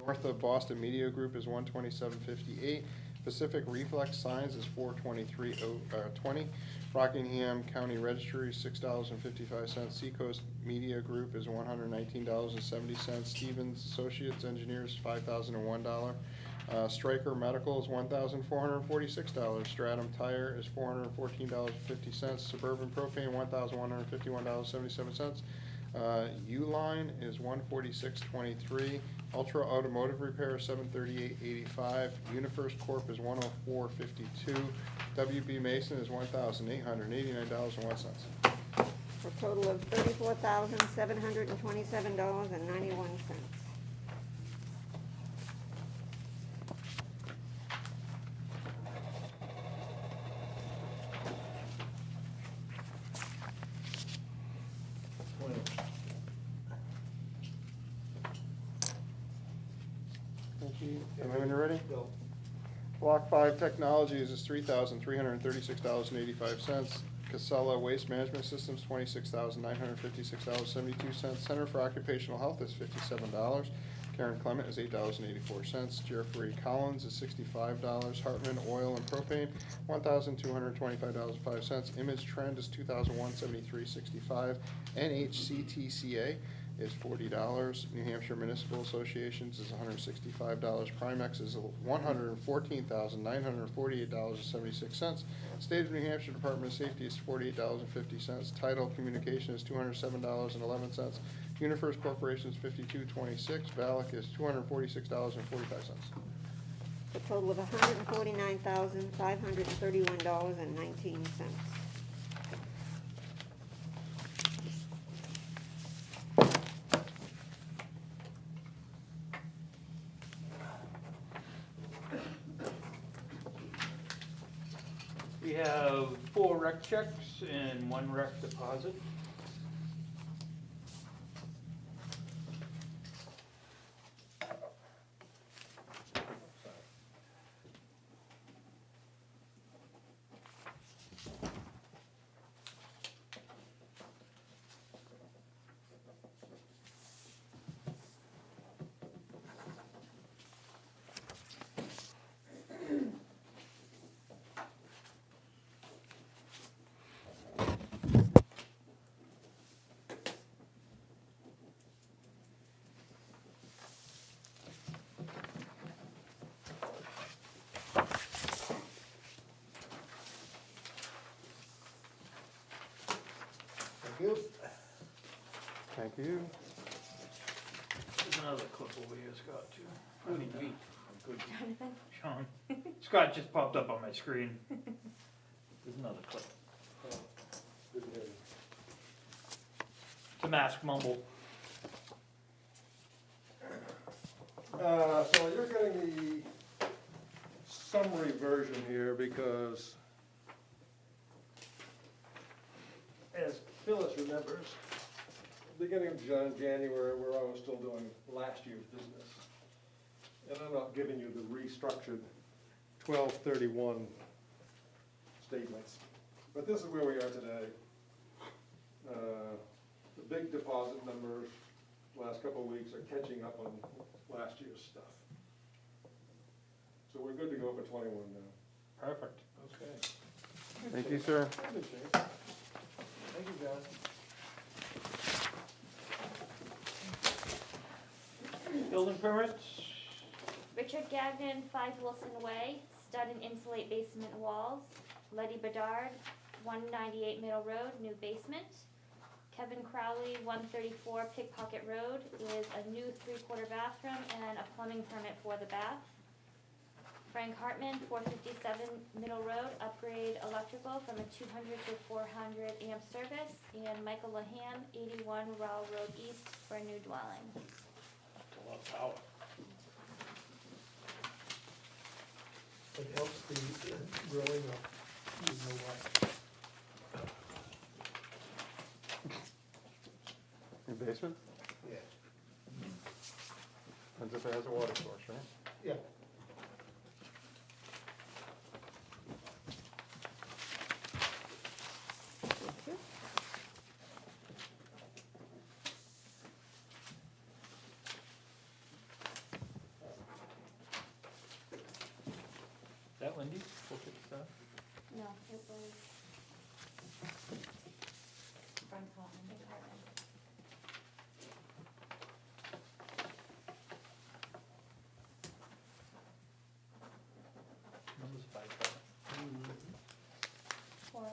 North of Boston Media Group is $127.58. Pacific Reflex Signs is $423.20. Rockingham County Registry, $6.55. Seacoast Media Group is $119.70. Stevens Associates Engineers, $5,001. Stryker Medical is $1,446. Stratum Tire is $414.50. Suburban Propane, $1,151.77. Uline is $146.23. Ultra Automotive Repair, $738.85. UniFirst Corp is $104.52. WB Mason is $1,889.01. For a total of $34,727.91. Thank you. When you're ready? Bill. Block 5 Technologies is $3,336.85. Casella Waste Management Systems, $26,956.72. Center for Occupational Health is $57. Karen Clement is $8.84. Jeffrey Collins is $65. Hartman Oil and Propane, $1,225.05. Image Trend is $2,173.65. NHCTCA is $40. New Hampshire Municipal Associations is $165. Primex is $114,948.76. State of New Hampshire Department of Safety is $48.50. Title Communication is $207.11. UniFirst Corporation is $52.26. Valak is $246.45. A total of $149,531.19. We have 4 rec checks and 1 rec deposit. Thank you. Thank you. There's another clip over here, Scott, too. I mean, we, I'm good. Jonathan? Sean. Scott just popped up on my screen. There's another clip. Good to hear you. It's a mask mumble. So you're getting the summary version here because, as Phyllis remembers, beginning of January, we're always still doing last year's business. And I'm not giving you the restructured 12/31 statements. But this is where we are today. The big deposit numbers last couple of weeks are catching up on last year's stuff. So we're good to go for 21 now. Perfect. Okay. Thank you, sir. Thank you, John. Building permits? Richard Gagnon, 5 Wilson Way, stud and insulate basement walls. Letty Bedard, 198 Middle Road, new basement. Kevin Crowley, 134 Pickpocket Road, is a new 3/4 bathroom and a plumbing permit for the bath. Frank Hartman, 457 Middle Road, upgrade electrical from a 200 to 400 amp service. And Michael Lahan, 81 Rowell Road East, for a new dwelling. That's a lot of power. It helps the growing of, you know what. Your basement? Yeah. As if it has a water source, right? Yeah. Wendy's, 457? No, it was. Brentwood, Department. Number's 5,000. Four, I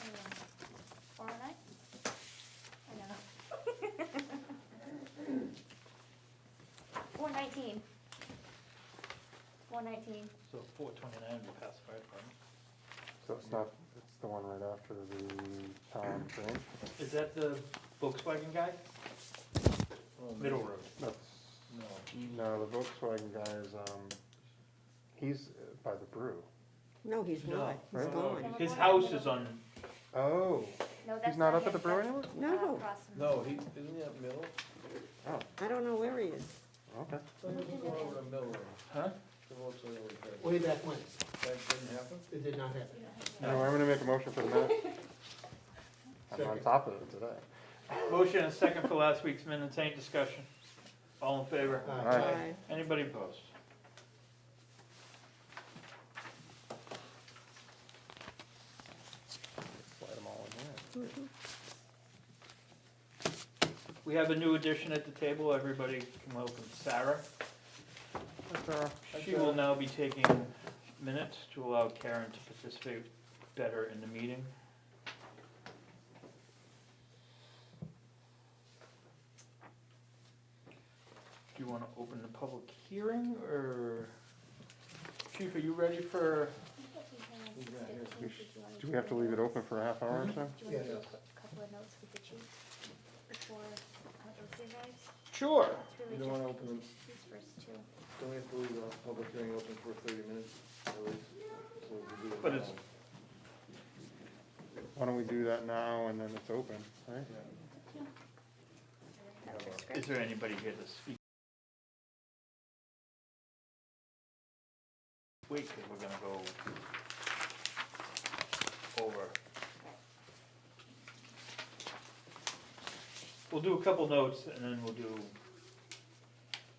don't know, 409? I don't know. 419. 419. So 429 would be past the fire department. So it's not, it's the one right after the town thing? Is that the Volkswagen guy? Middle Road. That's, no, the Volkswagen guy is, he's by the brew. No, he's No, not, he's right? gone. His house is on, Oh, No, that's he's not up at him. the brew That's, anymore? No. across from No, the- he, isn't he up Middle? Oh, I don't know where he is. okay. So he was going over to Middle Road. huh? The Volkswagen was there. Way back when, That didn't happen? it did not happen. No, I'm gonna make a motion for the minute. I'm on Second. top of it today. Motion and second for last week's minutes, any discussion? All in favor? Aye. Aye. Anybody opposed? Slide them all in here. We have a new addition at the table, everybody can welcome Sarah. She will now be taking minutes to allow Karen to participate better in the meeting. Do you want to open the public hearing, or? Chief, are you ready for, He's not here. Do we have to leave it open for a half hour or so? Do you want to do Yes. a couple of notes with the chief before I go through guys? sure, It's really You don't wanna open them, just these first two. don't we have to leave the public hearing open for 30 minutes at least? So we do it But now. it's- Why don't we do that now and then it's open, right? Yeah. That's your is script. there anybody here to speak? Wait, 'cause we're gonna go over. We'll do a couple notes and then we'll do,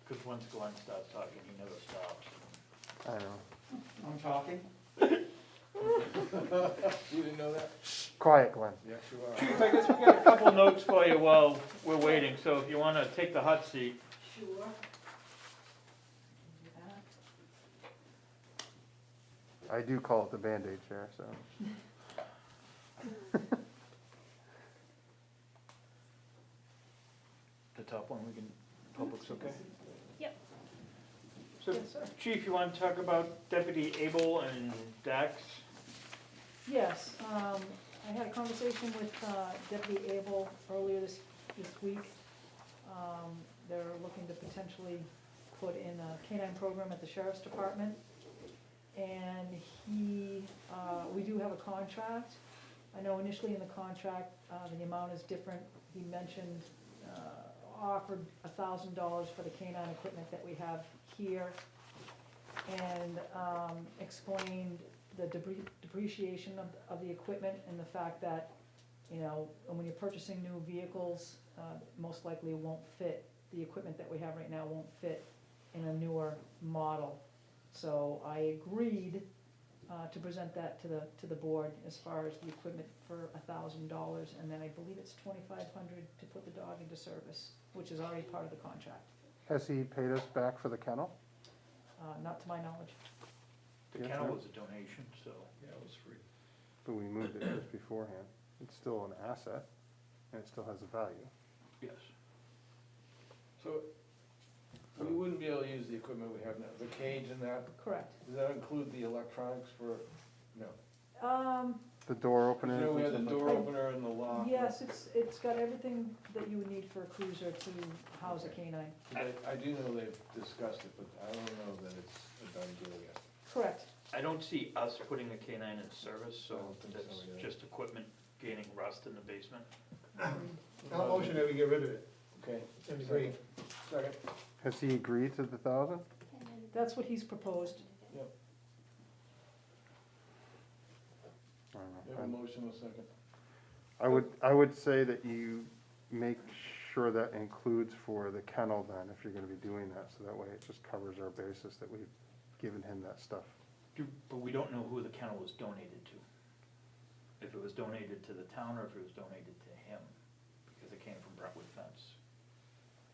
because once Glenn starts talking, he never stops. I know. I'm talking? You didn't know that? Quiet, Glenn. Yes, you are. Chief, I guess we got a couple notes for you while we're waiting, so if you wanna take the hot seat. Sure. I do call it the Band-Aid chair, so. The top one, we can, public's okay? Yep. So, Yes, sir. Chief, you wanna talk about Deputy Abel and Dax? Yes, I had a conversation with Deputy Abel earlier this week. They're looking to potentially put in a canine program at the sheriff's department. And we do have a contract. I know initially in the contract, the amount is different. He mentioned, offered $1,000 for the canine equipment that we have here. And explained the depreciation of the equipment and the fact that, you know, when you're purchasing new vehicles, most likely it won't fit, the equipment that we have right now won't fit in a newer model. So I agreed to present that to the board as far as the equipment for $1,000, and then I believe it's $2,500 to put the dog into service, which is already part of the contract, Has he paid us back for the kennel? not to my knowledge. The Yeah, kennel sure. was a donation, so. Yeah, it was free. But we moved it just beforehand. It's still an asset, and it still has a value. Yes. So, we wouldn't be able to use the equipment we have now, the cage and that, Correct. does that include the electronics for, no? The door You openers know, we and had the stuff door like opener and the lock. Yes, it's got everything that you would need for a cruiser to house a canine. I do know they've discussed it, but I don't know that it's a done deal yet. Correct. I don't see us putting a canine in service, so I don't think so that's either. just equipment gaining rust in the basement. I'll motion that we get rid of it, Okay. and agree. Second. that. Has he agreed to the 1,000? That's what he's proposed. I don't You have a know. motion, a second. I would say that you make sure that includes for the kennel then, if you're gonna be doing that, so that way it just covers our basis that we've giving him that stuff. But we don't know who the kennel was donated to. If it was donated to the town or if it was donated to him, because it came from Brentwood Fence.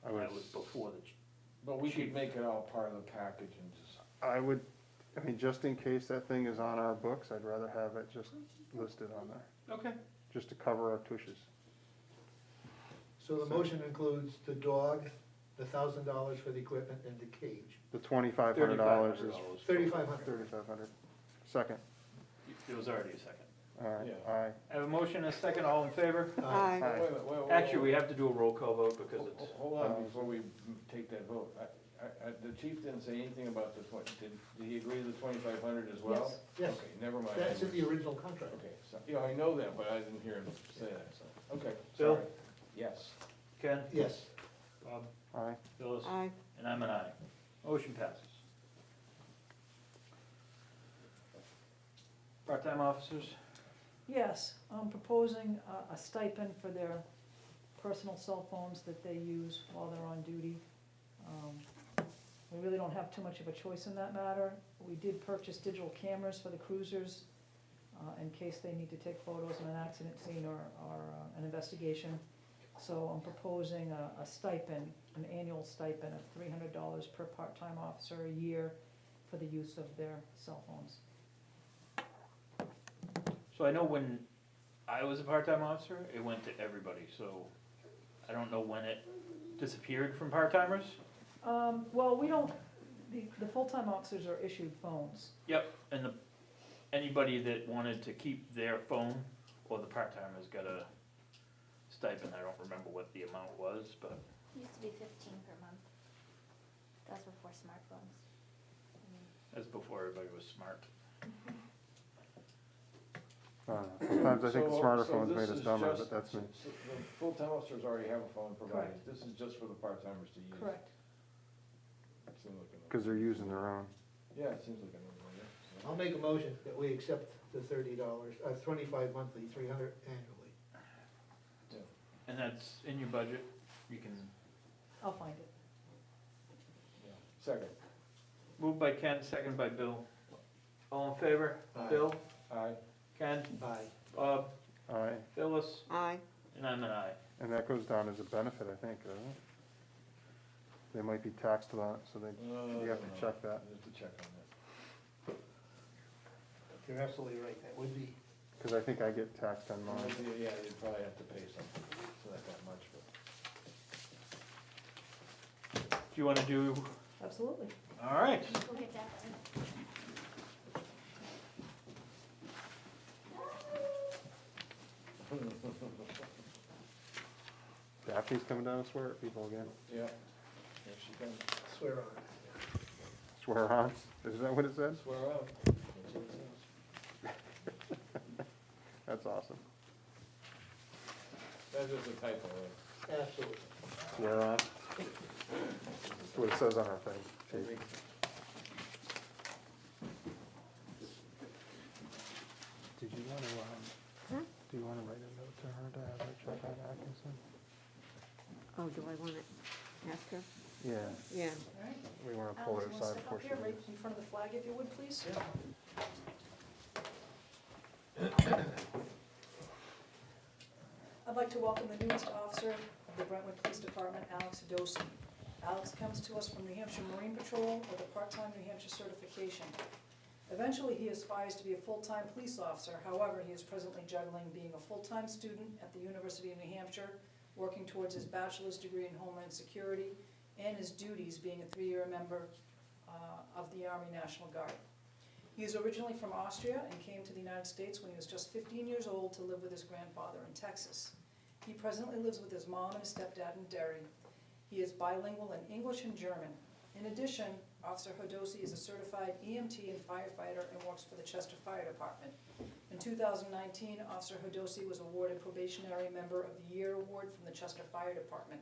I would, That was before the, But we could make it all part of the package and just, I mean, just in case that thing is on our books, I'd rather have it just listed on there, okay. just to cover our tushes. So the motion includes the dog, the $1,000 for the equipment, and the cage. The $2,500 is $3,500. 3,500. Second. It was already a second. All right, Yeah. aye. I have a motion and a second, all in favor? Aye. Aye. wait a minute, wait. Actually, we have to do a roll call vote because it's, Hold on, before we take that vote, the chief didn't say anything about the did he agree to the 2,500 as well? Yes. Okay, never mind. That's in the original contract. Okay, so, yeah, I know that, but I didn't hear him say that, so, okay, Bill? sorry. Yes. Ken? Yes. Bob? Aye. Phyllis? Aye. And I'm an aye. Motion passes. Part-time officers? Yes, I'm proposing a stipend for their personal cell phones that they use while they're on duty. We really don't have too much of a choice in that matter. We did purchase digital cameras for the cruisers in case they need to take photos of an accident scene or an investigation. So I'm proposing a stipend, an annual stipend of $300 per part-time officer a year for the use of their cell phones. So I know when I was a part-time officer, it went to everybody, so I don't know when it disappeared from part-timers. Well, we don't, the full-time officers are issued phones. Yep, and anybody that wanted to keep their phone, or the part-timers got a stipend, I don't remember what the amount was, but Used to be 15 per month. That was before smartphones. that's before everybody was smart. Sometimes I think the So- smarter so phones this made us is dumber, just- but that's me. so the full-time officers already have a phone provided, Correct. this is just for the part-timers to use. Correct. Seems like a- Because they're using their own. Yeah, it seems like a no-brainer. so. I'll make a motion that we accept the $30, 25 monthly, 300 annually. And that's in your budget, you can, I'll find it. Yeah. Second. moved by Ken, second by Bill. All in favor? Aye. Bill? Aye. Ken? Aye. Bob? Aye. Phyllis? Aye. And I'm an aye. And that goes down as a benefit, I think, doesn't it? They might be taxed on it, so they, you have to check that. You have to check on that. You're absolutely right, that would be. Because I think I get taxed on mine. Yeah, you'd probably have to pay something for that much, but. Do you wanna do, Absolutely. all right. We'll get that done. Daphne's coming down to swear at people again. Yeah, if she can Swear on it. Swear on? Is that what it said? swear out. That's what it says. That's awesome. That's just a typo, right? Absolutely. Swear on? That's what it says on our thing, chief. Did you wanna, do you wanna write a note to her to have her check on Atkinson? Oh, do I want to ask her? Yeah, Yeah. All right. we wanna pull her Alex, you wanna aside step before up she here, right leaves. in front of the flag, if you would, please? I'd like to welcome the newest officer of the Brentwood Police Department, Alex Hadosi. Alex comes to us from New Hampshire Marine Patrol with a part-time New Hampshire certification. Eventually, he aspires to be a full-time police officer. However, he is presently juggling being a full-time student at the University of New Hampshire, working towards his bachelor's degree in Homeland Security, and his duties being a 3-year member of the Army National Guard. He is originally from Austria and came to the United States when he was just 15 years old to live with his grandfather in Texas. He presently lives with his mom and his stepdad in Derry. He is bilingual in English and German. In addition, Officer Hodosi is a certified EMT and firefighter and works for the Chester Fire Department. In 2019, Officer Hodosi was awarded Probationary Member of the Year Award from the Chester Fire Department.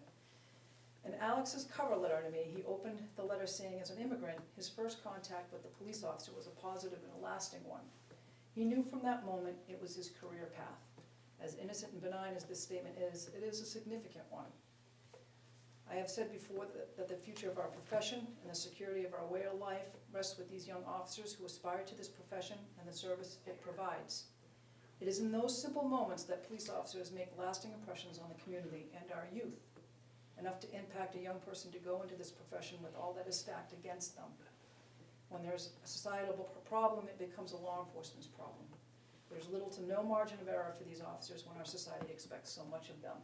In Alex's cover letter to me, he opened the letter saying, as an immigrant, his first contact with the police officer was a positive and a lasting one. He knew from that moment it was his career path. As innocent and benign as this statement is, it is a significant one. I have said before that the future of our profession and the security of our way of life rests with these young officers who aspire to this profession and the service it provides. It is in those simple moments that police officers make lasting impressions on the community and our youth, enough to impact a young person to go into this profession with all that is stacked against them. When there's a societal problem, it becomes a law enforcement's problem. There's little to no margin of error for these officers when our society expects so much of them.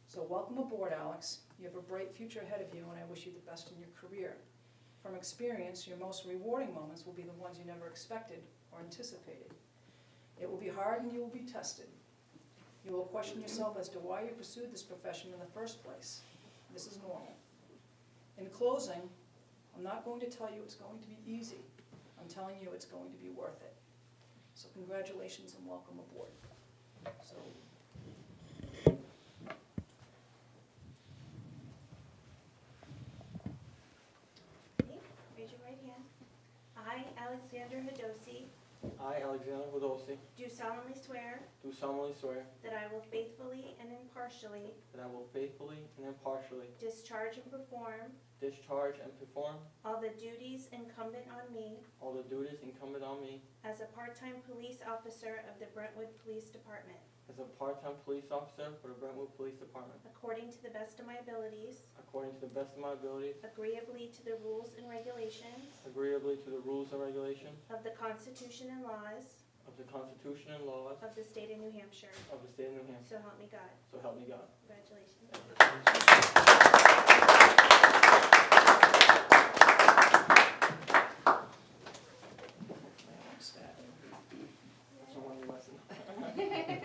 So welcome aboard, Alex. You have a bright future ahead of you, and I wish you the best in your career. From experience, your most rewarding moments will be the ones you never expected or anticipated. It will be hard and you will be tested. You will question yourself as to why you pursued this profession in the first place. This is normal. In closing, I'm not going to tell you it's going to be easy. I'm telling you it's going to be worth it. So congratulations and welcome aboard. So. Raise your right hand. I, Alexander Hadosi, I, Alexander Hodolsi, do solemnly swear do solemnly swear that I will faithfully and impartially that I will faithfully and impartially discharge and perform discharge and perform all the duties incumbent on me all the duties incumbent on me as a part-time police officer of the Brentwood Police Department, as a part-time police officer for the Brentwood Police Department, according to the best of my abilities, according to the best of my abilities, agreeably to the rules and regulations agreeably to the rules and regulations of the Constitution and laws of the Constitution and laws of the state of New Hampshire. of the state of New Hampshire. So help me God. So help me God. Congratulations. That's a one lesson.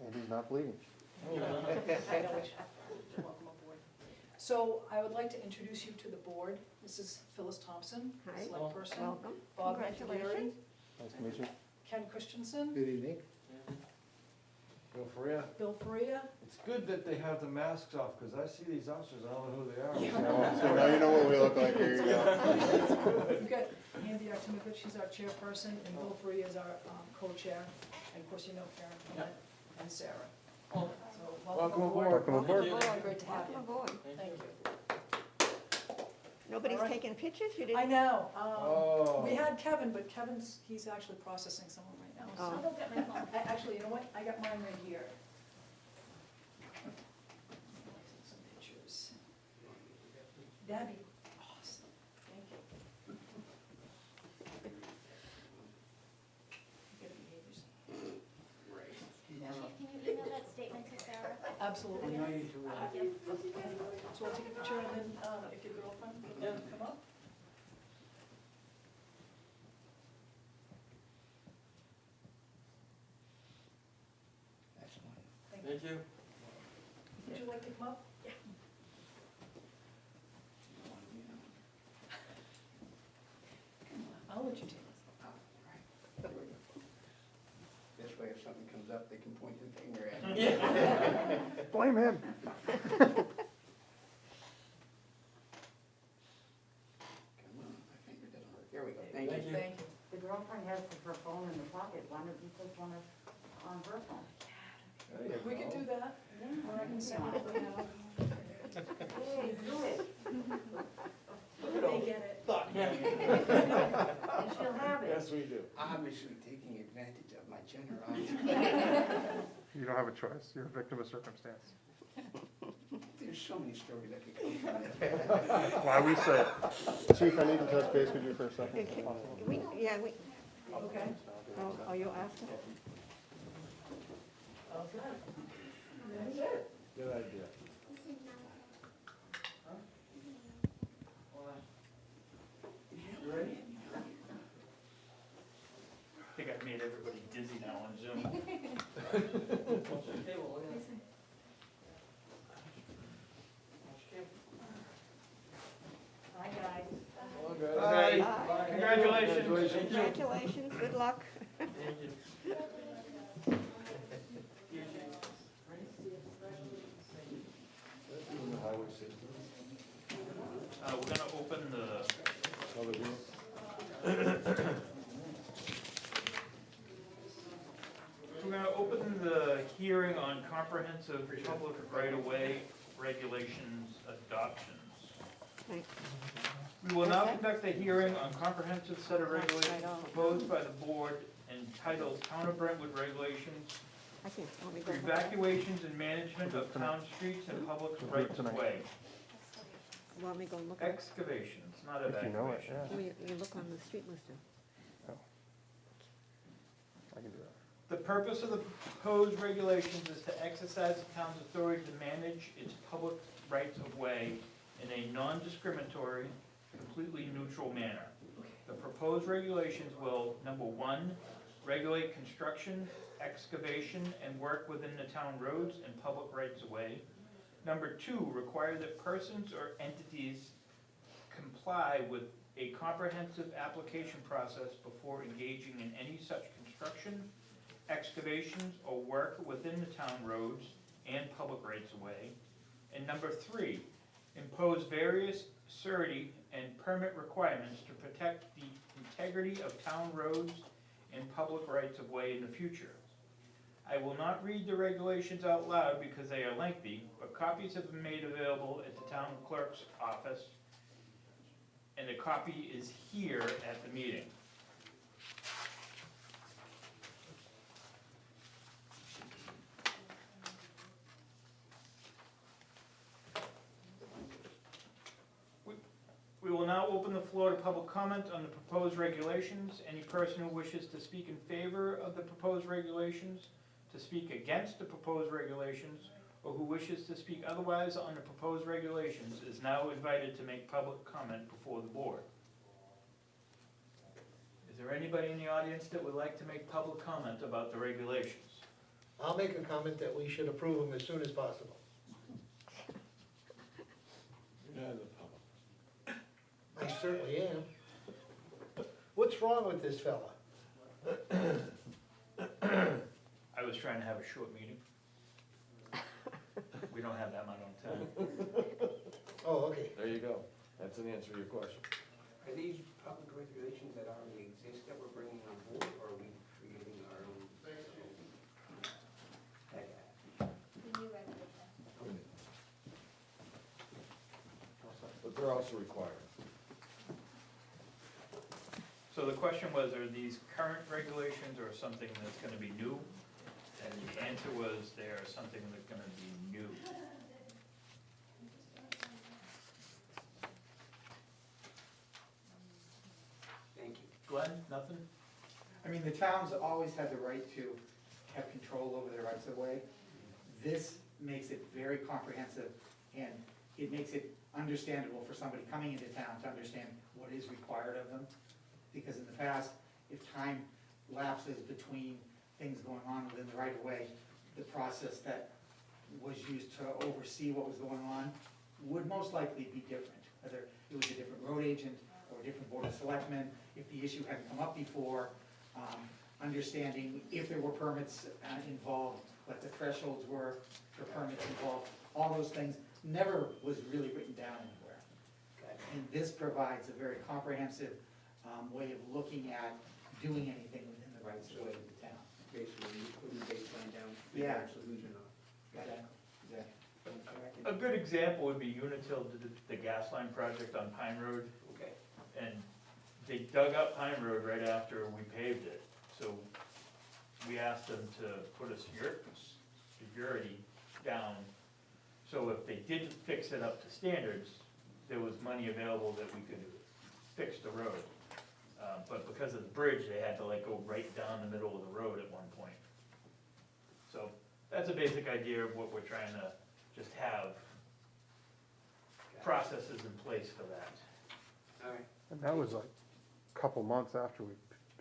And he's not bleeding. Welcome aboard. So I would like to introduce you to the board. This is Phyllis Thompson, Hi. select person. Welcome. Bob Congratulations. Nice to meet you. Ken Christensen, Good evening. Go for you. Bill Faria. It's good that they have the masks off, because I see these officers, I don't know who they are. So now you know what we look like, here you go. We've got Andy Artemovich, she's our chairperson, and Bill Faria is our co-chair. And of course, you know Karen Clement and Sarah. So Welcome aboard. Welcome aboard. Thank you. Great to have you. Welcome aboard. Thank you. Nobody's All right. taking pictures? You I didn't? know, Oh. we had Kevin, but he's actually processing someone right now. so- Oh. I'll go get my phone. Actually, you know what, I got mine right here. Some pictures. That'd be awesome, thank you. You gotta behave yourself. Can you email that statement to Sarah? Absolutely. Thank you. So we'll take a picture and then, if your girlfriend can come up. Thank you. Thank you. Would you like to come up? I'll let you take this. This way, if something comes up, they can point the finger at me. Blame him. Come on, my finger doesn't work. Here we go. Thank you. Thank you. The girlfriend has her phone in the pocket. Why don't you put one on her phone? We could do that, or I can send it to you. Hey, do it. They get it. And she'll have it. Yes, we do. Obviously taking advantage of my generosity. You don't have a choice. You're a victim of circumstance. There's so many stories that could come from this. Why we say it. Chief, I need to touch base with you for a second. Okay. We, yeah, we, Okay. oh, you'll ask her? Okay. Good idea. You ready? I think I've made everybody dizzy now on Zoom. Hi, guys. All good. Bye. Bye. Congratulations. Congratulations, good luck. We're gonna open the comprehensive public right-of-way regulations adoptions. We will now conduct a hearing on comprehensive set of regulations proposed by the board entitled Town of Brentwood Regulations for evacuations and management of town streets and public rights of way. Want me to go and look at it? Excavations, not If you know it, evacuations. You look on the street listing. I can do that. The purpose of the proposed regulations is to exercise the town's authority to manage its public rights of way in a non-discriminatory, completely neutral manner. The proposed regulations will, number one, regulate construction, excavation, and work within the town roads and public rights of way. Number two, require that persons or entities comply with a comprehensive application process before engaging in any such construction, excavations, or work within the town roads and public rights of way. And number three, impose various surety and permit requirements to protect the integrity of town roads and public rights of way in the future. I will not read the regulations out loud because they are lengthy, but copies have been made available at the town clerk's office, and a copy is here at the meeting. We will now open the floor to public comment on the proposed regulations. Any person who wishes to speak in favor of the proposed regulations, to speak against the proposed regulations, or who wishes to speak otherwise on the proposed regulations is now invited to make public comment before the board. Is there anybody in the audience that would like to make public comment about the regulations? I'll make a comment that we should approve them as soon as possible. I certainly am. What's wrong with this fella? I was trying to have a short meeting. We don't have that much on time. Oh, okay. There you go. That's an answer to your question. Are these public regulations that already exist that we're bringing on board, or are we creating our own? But they're also required. So the question was, are these current regulations or something that's gonna be new? And the answer was, they are something that's gonna be new. Thank you. Glenn, nothing? I mean, the town's always had the right to have control over their rights of way. This makes it very comprehensive, and it makes it understandable for somebody coming into town to understand what is required of them. Because in the past, if time lapses between things going on within the right of way, the process that was used to oversee what was going on would most likely be different. Whether it was a different road agent or a different board of selectmen, if the issue hadn't come up before, understanding if there were permits involved, what the thresholds were for permits involved, all those things never was really written down anywhere. And this provides a very comprehensive way of looking at doing anything within the rights of way of the town. Basically, putting the baseline down, Yeah. actually losing off. Exactly. A good example would be Unitil did the gas line project on Pine Road, Okay. and they dug up Pine Road right after we paved it. So we asked them to put a security down, so if they didn't fix it up to standards, there was money available that we could fix the road. But because of the bridge, they had to like go right down the middle of the road at one point. So that's a basic idea of what we're trying to just have processes in place for that. All right. And that was like a couple months after we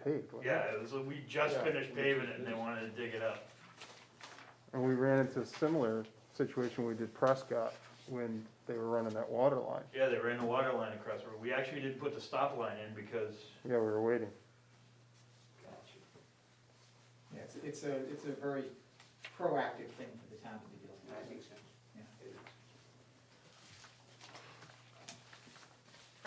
paved, wasn't it? Yeah, it was, we just Yeah. finished paving it and they wanted to dig it up. And we ran into a similar situation when we did Prescott, when they were running that water line. Yeah, they ran the water line across the road. We actually didn't put the stop line in because. Yeah, we were waiting. Yeah, it's a very proactive thing for the town to be doing. That makes sense. Yeah. It is.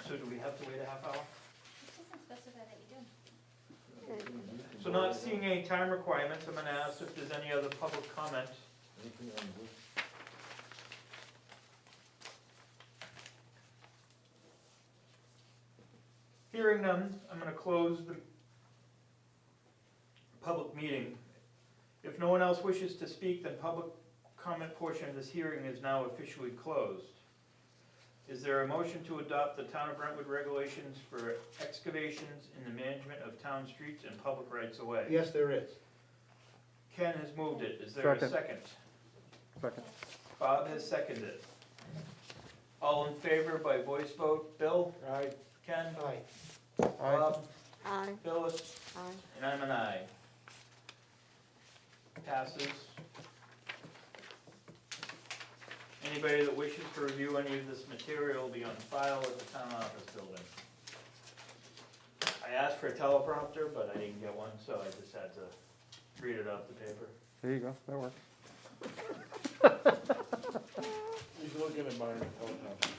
So do we have to wait a half hour? It doesn't specify that you do. So not seeing any time requirements, I'm gonna ask if there's any other public comment Anything on this? Hearing none, I'm gonna close the public meeting. If no one else wishes to speak, then public comment portion of this hearing is now officially closed. Is there a motion to adopt the Town of Brentwood regulations for excavations in the management of town streets and public rights-of-way? Yes, there is. Ken has moved it. Is there a Second. second? Second. Bob has seconded. All in favor by voice vote, Bill? Aye. Ken? Aye. Bob? Aye. Phyllis? Aye. And I'm an aye. Passes. Anybody that wishes to review any of this material will be on file at the town office building. I asked for a teleprompter, but I didn't get one, so I just had to read it off the paper. There you go, that works. He's looking at mine, teleprompter.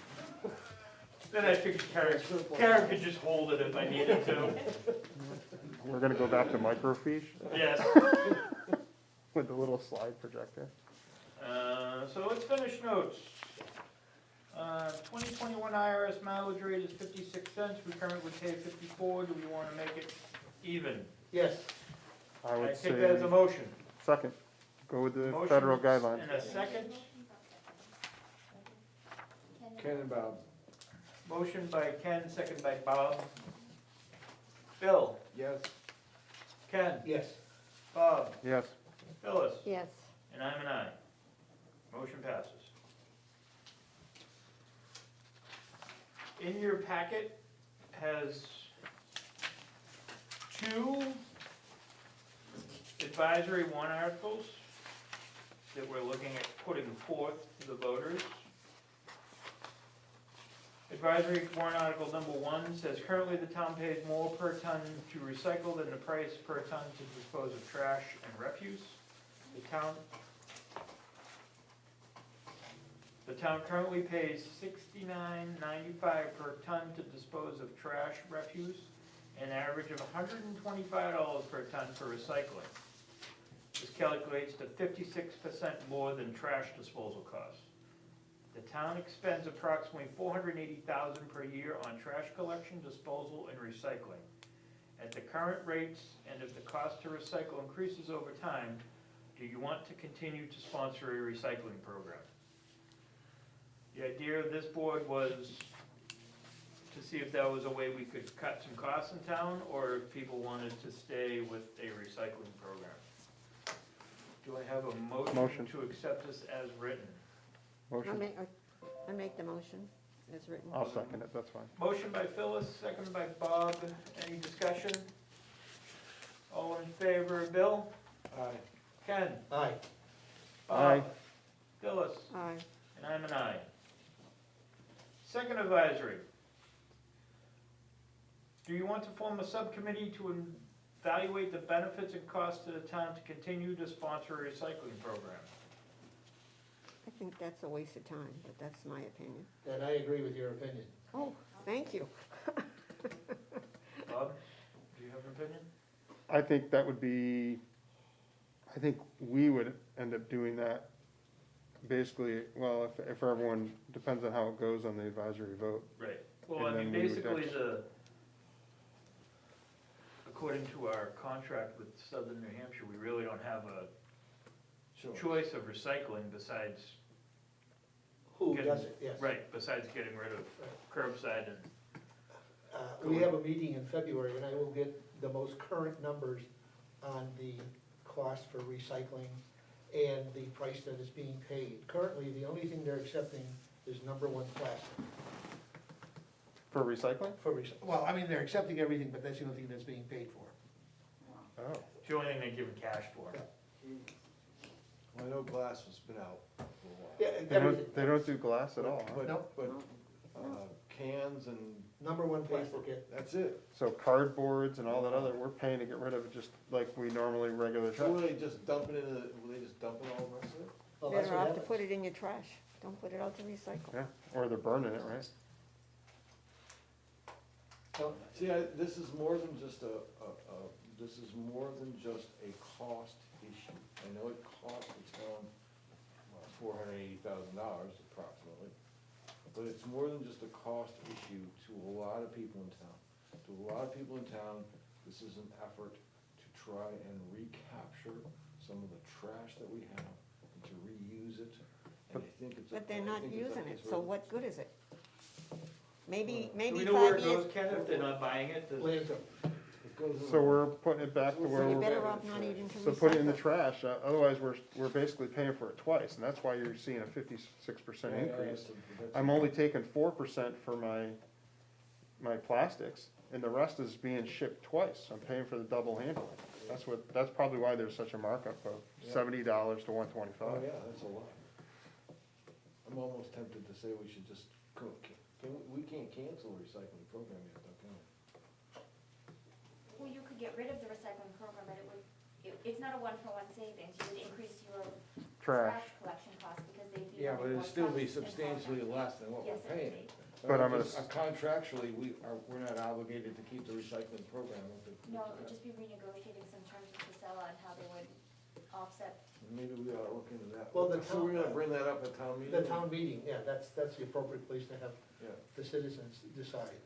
Then I figured Karen could just hold it if I needed to. We're gonna go back to microfiche Yes. with the little slide projector. So let's finish notes. 2021 IRS mileage rate is 56 cents. We currently would pay 54. Do we want to make it even? Yes. I I would take that as say a motion. second, go with the Motion federal guidelines. And a second. Ken and Bob. Motion by Ken, second by Bob. Bill? Yes. Ken? Yes. Bob? Yes, Phyllis? Yes. And I'm an aye. Motion passes. In your packet has two advisory warrant articles that we're looking at putting forth to the voters. Advisory warrant article number 1 says currently the town pays more per ton to recycle than the price per ton to dispose of trash and refuse. The town currently pays $69.95 per ton to dispose of trash, refuse, an average of $125 per ton for recycling. This calculates to 56% more than trash disposal costs. The town expends approximately $480,000 per year on trash collection, disposal, and recycling. At the current rates, and if the cost to recycle increases over time, do you want to continue to sponsor a recycling program? The idea of this board was to see if that was a way we could cut some costs in town, or if people wanted to stay with a recycling program. Do I have a motion to accept this as written? motion. I make the motion as written. I'll second it, that's fine. Motion by Phyllis, seconded by Bob. Any discussion? All in favor, Bill? Aye. Ken? Aye. Aye. Bob? Phyllis? Aye. And I'm an aye. Second advisory. Do you want to form a subcommittee to evaluate the benefits and costs to the town to continue to sponsor a recycling program? I think that's a waste of time, but that's my opinion. And I agree with your opinion. Oh, thank you. Bob, do you have an opinion? I think that would be, I think we would end up doing that basically, well, if everyone, depends on how it goes on the advisory vote. Right. Well, And I mean, then we would basically ex- according to our contract with Southern New Hampshire, we really don't have a Sure. choice of recycling besides, Who Getting- does it, yes. right, besides getting rid of curbside and, We have a meeting in February, and I will get the most current numbers on the cost for recycling and the price that is being paid. Currently, the only thing they're accepting is number 1 plastic. For recycling? Well, I mean, they're accepting everything, but that's the only thing that's being paid for. Oh. it's the only thing they give cash for. I know glass was been out for a while. Yeah, everything. They don't do glass at all, huh? But, No. but, cans and, Number 1 plastic, that's it. So cardboards and all that other, we're paying to get rid of it just like we normally regular So will trash. they just dump it in the, will they just dump it all the rest of it? well, that's Better what off to happens. put it in your trash. Don't put it out to recycle. Yeah, or they're burning it, right? Well, See, this is more than just this is more than just a cost issue. I know it costs the town $480,000 approximately. But it's more than just a cost issue to a lot of people in town. To a lot of people in town, this is an effort to try and recapture some of the trash that we have and to reuse it. And I think it's. But they're I not think it's a- using it, it's so a- what good is it? Maybe, Do maybe we know where 5 it years. goes, Ken, if they're not buying it? Does- Landfill. It goes in So the- we're putting it back to So where you're we're, better off not even to recycle. so put it in the trash, otherwise we're basically paying for it twice, and that's why you're seeing a 56% Yeah, increase. that's- I'm only taking 4% for my plastics, and the rest is being shipped twice, I'm paying for the double handling. That's probably why there's such a markup of Yeah. $70 to Oh, $125. yeah, that's a lot. I'm almost tempted to say we should just, we can't cancel the recycling program yet, though, can we? Well, you could get rid of the recycling program, but it's not a one-for-one savings. You would increase your Trash. collection costs because they'd be. Yeah, but having it'd more still be trucks and substantially more- less than what Yes, we're it paying. would be. But I'm gonna Contractually, we're not obligated to keep the recycling program. No, it would just be renegotiating some terms with Casella and how they would offset. Maybe we ought to look into that. Well, the So we're town- gonna bring that up at town meeting? The town meeting, yeah, that's the appropriate place to have Yeah, the citizens decide.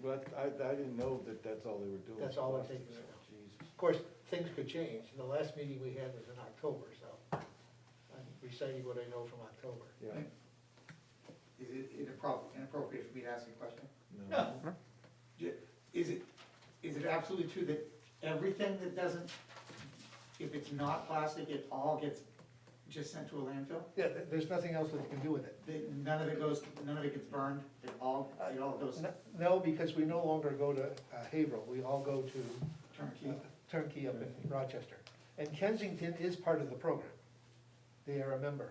but I didn't know that that's all they were doing. That's all they're taking right now. Jesus. Of course, things could change. The last meeting we had was in October, so I'm reciting what I know from October. Yeah. Is it inappropriate for me to ask a question? No. Is it absolutely true that everything that doesn't, if it's not plastic, it all gets just sent to a landfill? Yeah, there's nothing else that you can do with it. None of it gets burned, it all goes No, because we no longer go to Haverhill, we all go to turnkey? Turnkey up in Rochester. And Kensington is part of the program. They are a member.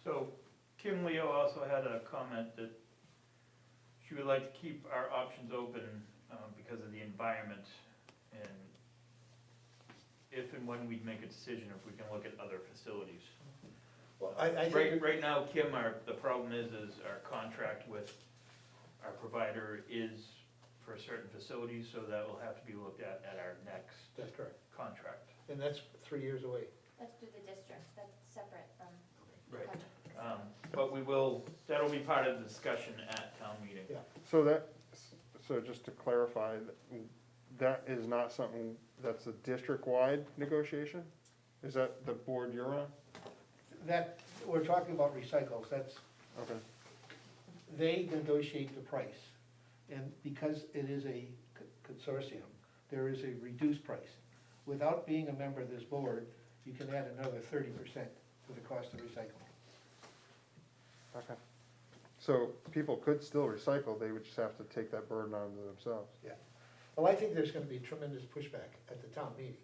So Kim Leo also had a comment that she would like to keep our options open because of the environment and if and when we make a decision, if we can look at other facilities. Well, I think, Right now, Kim, the problem is our contract with our provider is for certain facilities, so that will have to be looked at our next that's correct. contract. And that's 3 years away. That's through the district, that's separate from. the Right. contract. But that'll be part of the discussion at town meeting. Yeah. So just to clarify, that is not something, that's a district-wide negotiation? Is that the board you're on? That, we're talking about recycles, that's, Okay. they negotiate the price. And because it is a consortium, there is a reduced price. Without being a member of this board, you can add another 30% to the cost of recycling. Okay. So people could still recycle, they would just have to take that burden on themselves. Yeah. Well, I think there's gonna be tremendous pushback at the town meeting.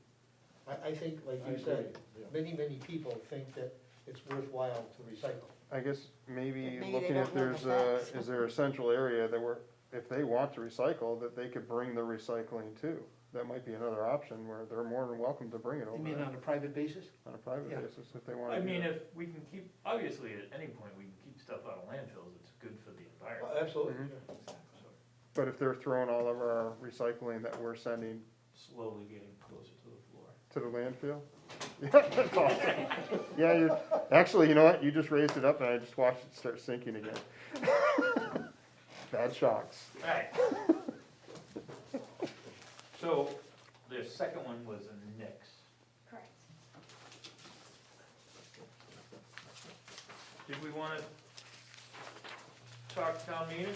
I think, like I you said, agree, yeah. many people think that it's worthwhile to recycle. I guess maybe But maybe they looking don't at know the facts. is there a central area that if they want to recycle, that they could bring the recycling too? That might be another option where they're more than welcome to bring it You over mean there on a private basis? on a private Yeah. basis if they want I to do mean, that. if we can obviously, at any point, we can keep stuff out of landfills, it's good for the environment. Absolutely. Mhm. yeah. But if they're throwing all of our recycling that we're sending Slowly getting closer to the floor. to the landfill? Yeah, that's awesome. Yeah, actually, you know what, you just raised it up and I just watched it start sinking again. Bad shocks. Alright. So, the second one was a nix. Correct. Did we wanna talk town meeting?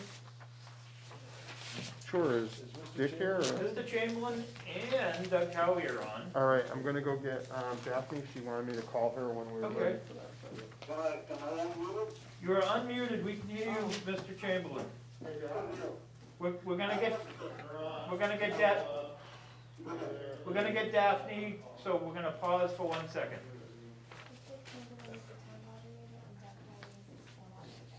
Sure, is Dick here or? Mr. Chamberlain and Doug Howie are on. All right, I'm gonna go get Daphne, she wanted me to call her when we were Okay. ready for that. You are unmuted, we can hear you, Mr. Chamberlain. We're gonna get Daphne, so we're gonna pause for 1 second. Mr. Chamberlain is the town moderator and Doug Howard is the town auditor.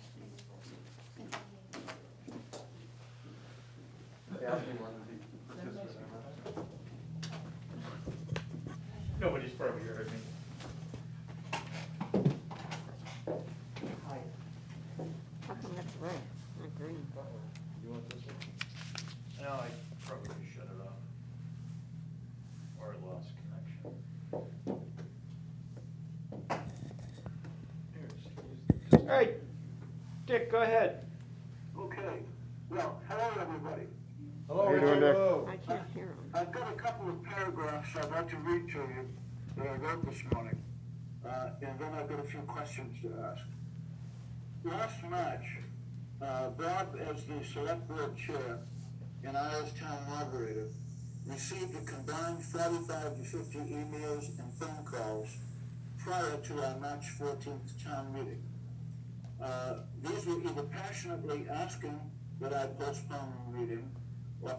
Daphne wanted to participate in Nobody's probably heard me. How come that's red, not green? You want this one? No, I probably shut it off. Or I lost connection. go ahead. Okay, well, hello, everybody. Hello, How you doing, Richard. Dick? I can't hear him. I've got a couple of paragraphs I'd like to read to you that I wrote this morning, and then I've got a few questions to ask. Last March, Bob, as the select board chair and I as town moderator, received a combined 45 to 50 emails and phone calls prior to our March 14th town meeting. These were either passionately asking that I postpone the meeting, or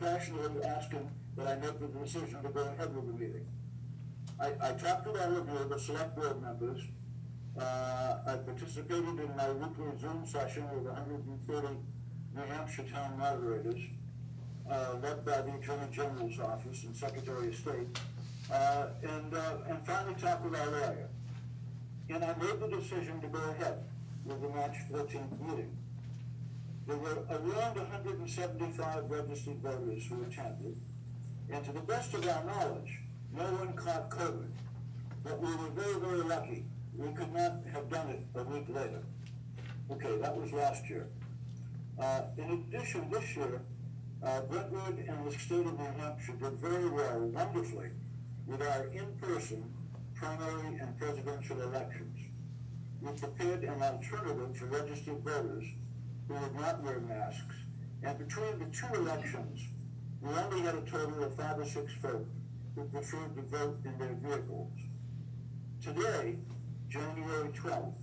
passionately asking that I make the decision to go ahead with the meeting. I talked to all of you, the select board members. I participated in my weekly Zoom session with 130 New Hampshire town moderators, led by the Attorney General's office and Secretary of State, and finally talked with our lawyer. And I made the decision to go ahead with the March 14th meeting. There were around 175 registered voters who attended, and to the best of our knowledge, no one caught COVID. But we were very, very lucky. We could not have done it a week later. Okay, that was last year. In addition, this year, Brentwood and the state of New Hampshire did very well, wonderfully, with our in-person primary and presidential elections. We prepared an alternative for registered voters who would not wear masks, and between the two elections, we only had a total of 5 or 6 folk who preferred to vote in their vehicles. Today, January 12th,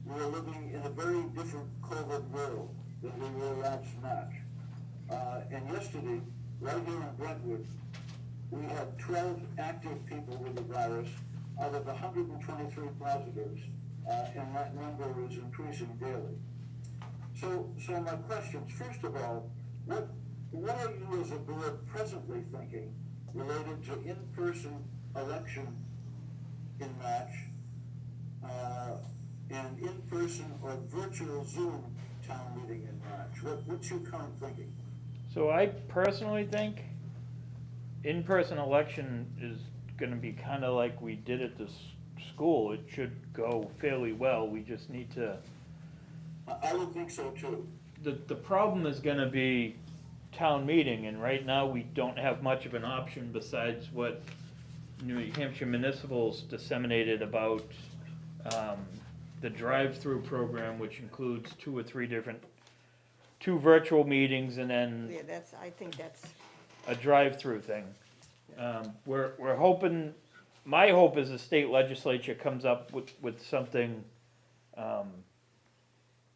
we are living in a very different COVID world than we were last March. And yesterday, right here in Brentwood, we had 12 active people with the virus out of 123 positives, and that number is increasing daily. So my questions, first of all, what are you as a board presently thinking related to in-person election in March, and in-person or virtual Zoom town meeting in March? What's your current thinking? So I personally think in-person election is gonna be kinda like we did at the school. It should go fairly well. We just need to, I would think so too. the problem is gonna be town meeting, and right now we don't have much of an option besides what New Hampshire Municipal's disseminated about, the drive-through program, which includes 2 or 3 different, 2 virtual meetings and then Yeah, I think that's, a drive-through thing. We're hoping, my hope is the state legislature comes up with something,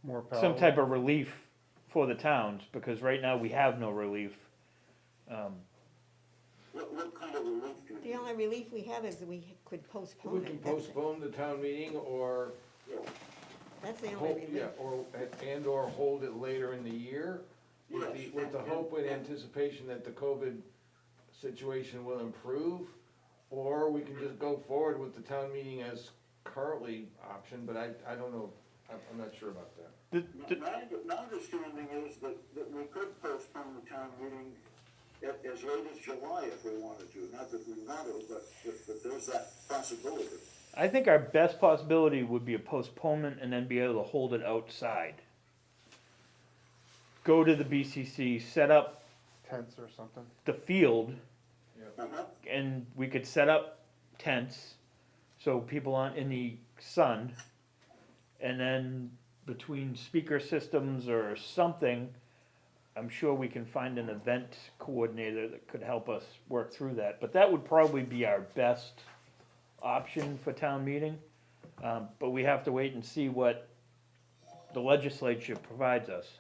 More some type of relief for the towns, because right now we have no relief. What kind of relief do you the need? only relief we have is we could postpone We it. can That's it. postpone the town meeting or That's the only hold, relief. yeah, or hold it later in the year with the hope and anticipation that the COVID situation will improve, or we can just go forward with the town meeting as currently option, but I don't know, I'm not sure about that. My understanding is that we could postpone the town meeting as late as July if we wanted to. Not that we want to, but there's that possibility. I think our best possibility would be a postponement and then be able to hold it outside. Go to the BCC, set up Tents or something. the field, Uh-huh. and we could set up tents so people aren't in the sun. And then between speaker systems or something, I'm sure we can find an event coordinator that could help us work through that. But that would probably be our best option for town meeting. But we have to wait and see what the legislature provides us.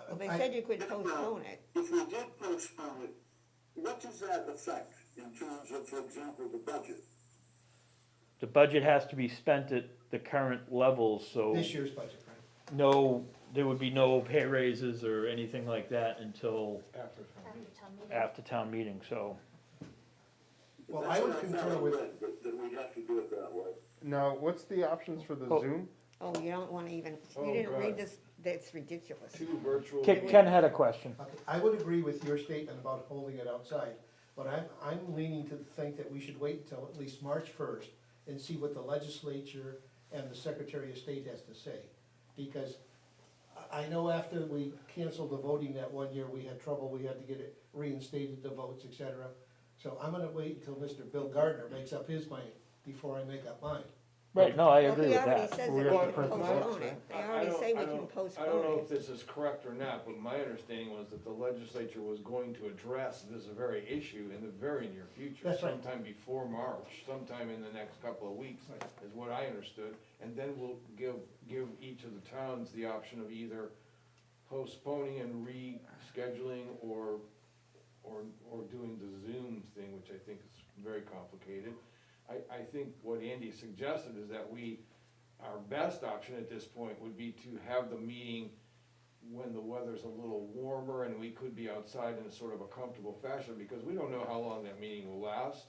Well, they said you could postpone it. If we did postpone it, what does that affect in terms of, for example, the budget? The budget has to be spent at the current levels, so This year's budget, right? no, there would be no pay raises or anything like that until After town meeting. after town meeting, so. Well, That's I would what concur thought with- read, that we'd have to do it that way. Now, what's the options for the Oh. Zoom? Oh, you don't wanna even, Oh, you didn't read God. this, that's ridiculous. 2 virtual. Ken had a question. Okay, I would agree with your statement about holding it outside, but I'm leaning to think that we should wait until at least March 1st and see what the legislature and the Secretary of State has to say. Because I know after we canceled the voting that one year, we had trouble, we had to get it reinstated, the votes, et cetera. So I'm gonna wait until Mr. Bill Gardner makes up his mind before I make up mine. Right, no, I Well, agree he with already that. says We that we have to can print the postpone votes, it. They I already don't- say we I can don't- postpone I don't know it. if this is correct or not, but my understanding was that the legislature was going to address this very issue in the very near future. That's right. Sometime before March, sometime in the next couple of weeks, Right. is what I understood. And then we'll give each of the towns the option of either postponing and rescheduling or doing the Zoom thing, which I think is very complicated. I think what Andy suggested is that our best option at this point would be to have the meeting when the weather's a little warmer and we could be outside in a sort of a comfortable fashion, because we don't know how long that meeting will last.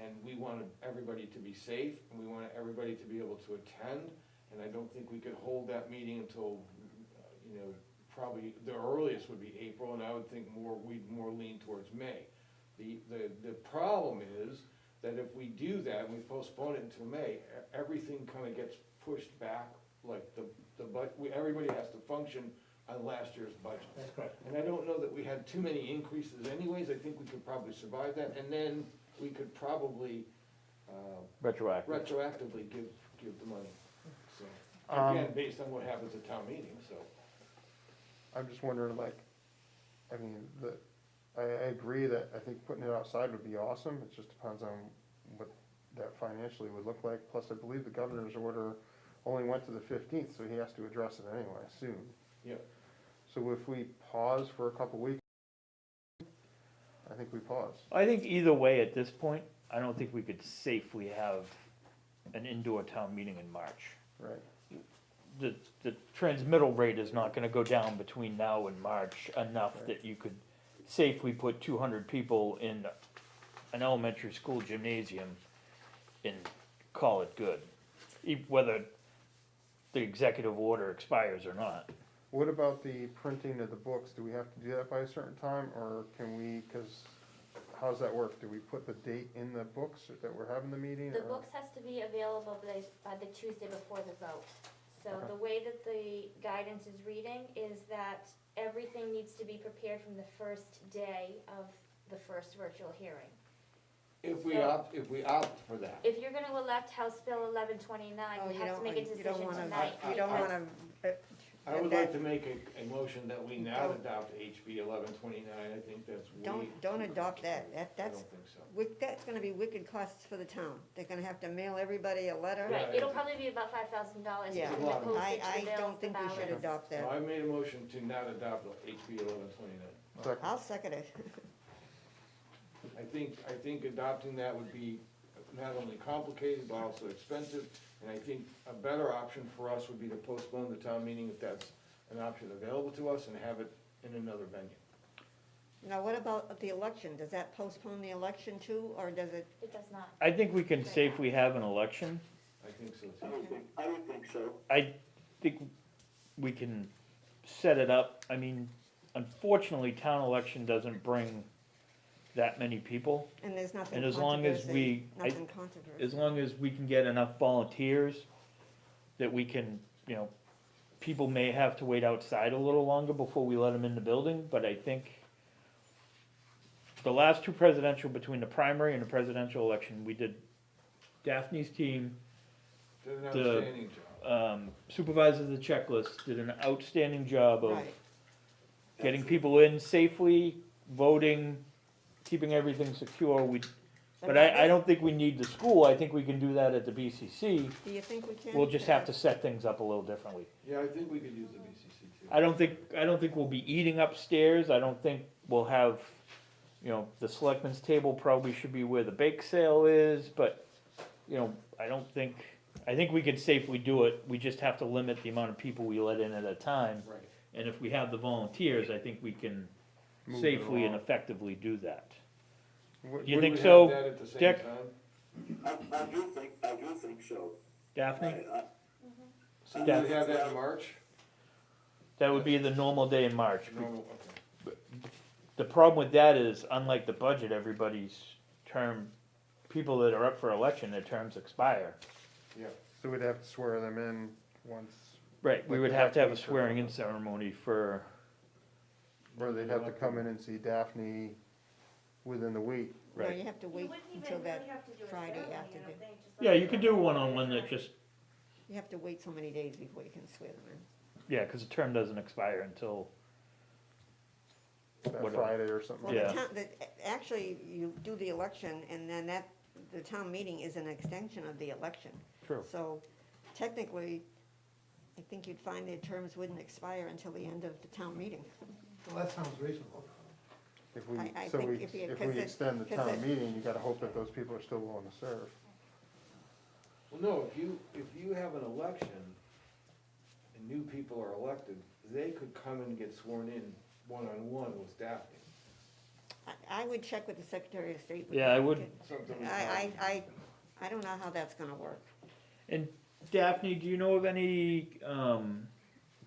And we want everybody to be safe, and we want everybody to be able to attend. And I don't think we could hold that meeting until, probably the earliest would be April, and I would think we'd more lean towards May. The problem is that if we do that, and we postpone it until May, everything kind of gets pushed back, like everybody has to function on last year's budget. That's correct. And I don't know that we had too many increases anyways, I think we could probably survive that, and then we could probably, Retroactive. retroactively give the money. So, Um, again, based on what happens at town meeting, so. I'm just wondering, like, I mean, I agree that I think putting it outside would be awesome, it just depends on what that financially would look like. Plus, I believe the governor's order only went to the 15th, so he has to address it anyway, soon. Yep. So if we pause for a couple weeks, I think we pause. I think either way, at this point, I don't think we could safely have an indoor town meeting in March. Right. The transmittal rate is not gonna go down between now and March enough Right. that you could safely put 200 people in an elementary school gymnasium and call it good, whether the executive order expires or not. What about the printing of the books? Do we have to do that by a certain time, or can we, because how's that work? Do we put the date in the books that we're having the meeting? The or- books has to be available by the Tuesday before the vote. So Okay. the way that the guidance is reading is that everything needs to be prepared from the first day of the first virtual hearing. If we opt for that. If you're gonna elect House Bill 1129, Oh, you have to make a you don't decision wanna- tonight. You don't because- wanna. I would like to make a motion that we not adopt HB 1129, I think that's way. Don't adopt that. I That's, don't think so. that's gonna be wicked costs for the town. They're gonna have to mail everybody a letter. Right, it'll probably be about $5,000 Yeah, between the I- postage, I the bills, don't the think we should ballots. adopt So that. I made a motion to not adopt HB 1129. Second. I'll second it. I think adopting that would be not only complicated, but also expensive. And I think a better option for us would be to postpone the town meeting if that's an option available to us and have it in another venue. Now, what about the election? Does that postpone the election too, or does it? It does not. I think we can safely have an election. I think so I too. would think so. I think we can set it up. I mean, unfortunately, town election doesn't bring that many people. And there's nothing And as long as controversy, we- nothing controversial. As long as we can get enough volunteers that we can, people may have to wait outside a little longer before we let them in the building, but I think the last two presidential, between the primary and the presidential election, we did Daphne's team, Did an The- outstanding job. supervisor of the checklist, did an outstanding job of Right. getting people in safely, voting, keeping everything secure. But I don't think we need the school. I think we can do that at the BCC. Do you think we can? We'll just have to set things up a little differently. Yeah, I think we could use the BCC too. I don't think we'll be eating upstairs. I don't think we'll have, the selectmen's table probably should be where the bake sale is, but, I think we could safely do it. We just have to limit the amount of people we let in at a time. Right. And if we have the volunteers, I think we can Move it safely and along. effectively do that. What- You Would think we so, have that at the same Dick? time? I do think so. Daphne? So we Def- would have that in March? That would be the normal day in March. Normal, okay. The problem with that is, unlike the budget, everybody's term, people that are up for election, their terms expire. Yeah. So we'd have to swear them in once Right, we Like would they have to have a wait for- swearing-in ceremony for, Or they'd have to come in and see Daphne within the week. No, right. you have to You wait wouldn't until even that really have to do a Friday ceremony, after I don't the, think, just Yeah, like you could a do regular one-on-one that time. just, you have to wait so many days before you can swear them in. yeah, cause the term doesn't expire until, That Whatever. Friday or something. Well, Yeah. the town, actually, you do the election, and then the town meeting is an extension of the election. true. So technically, I think you'd find their terms wouldn't expire until the end of the town meeting. Well, that sounds reasonable. If we, I so think we, if you- if 'cause we it- extend the 'cause town it- meeting, you gotta hope that those people are still willing to serve. Well, no, if you have an election and new people are elected, they could come and get sworn in one-on-one with Daphne. I would check with the Secretary of State. Yeah, I would. Something we I don't know how that's gonna work. And Daphne, do you know of any,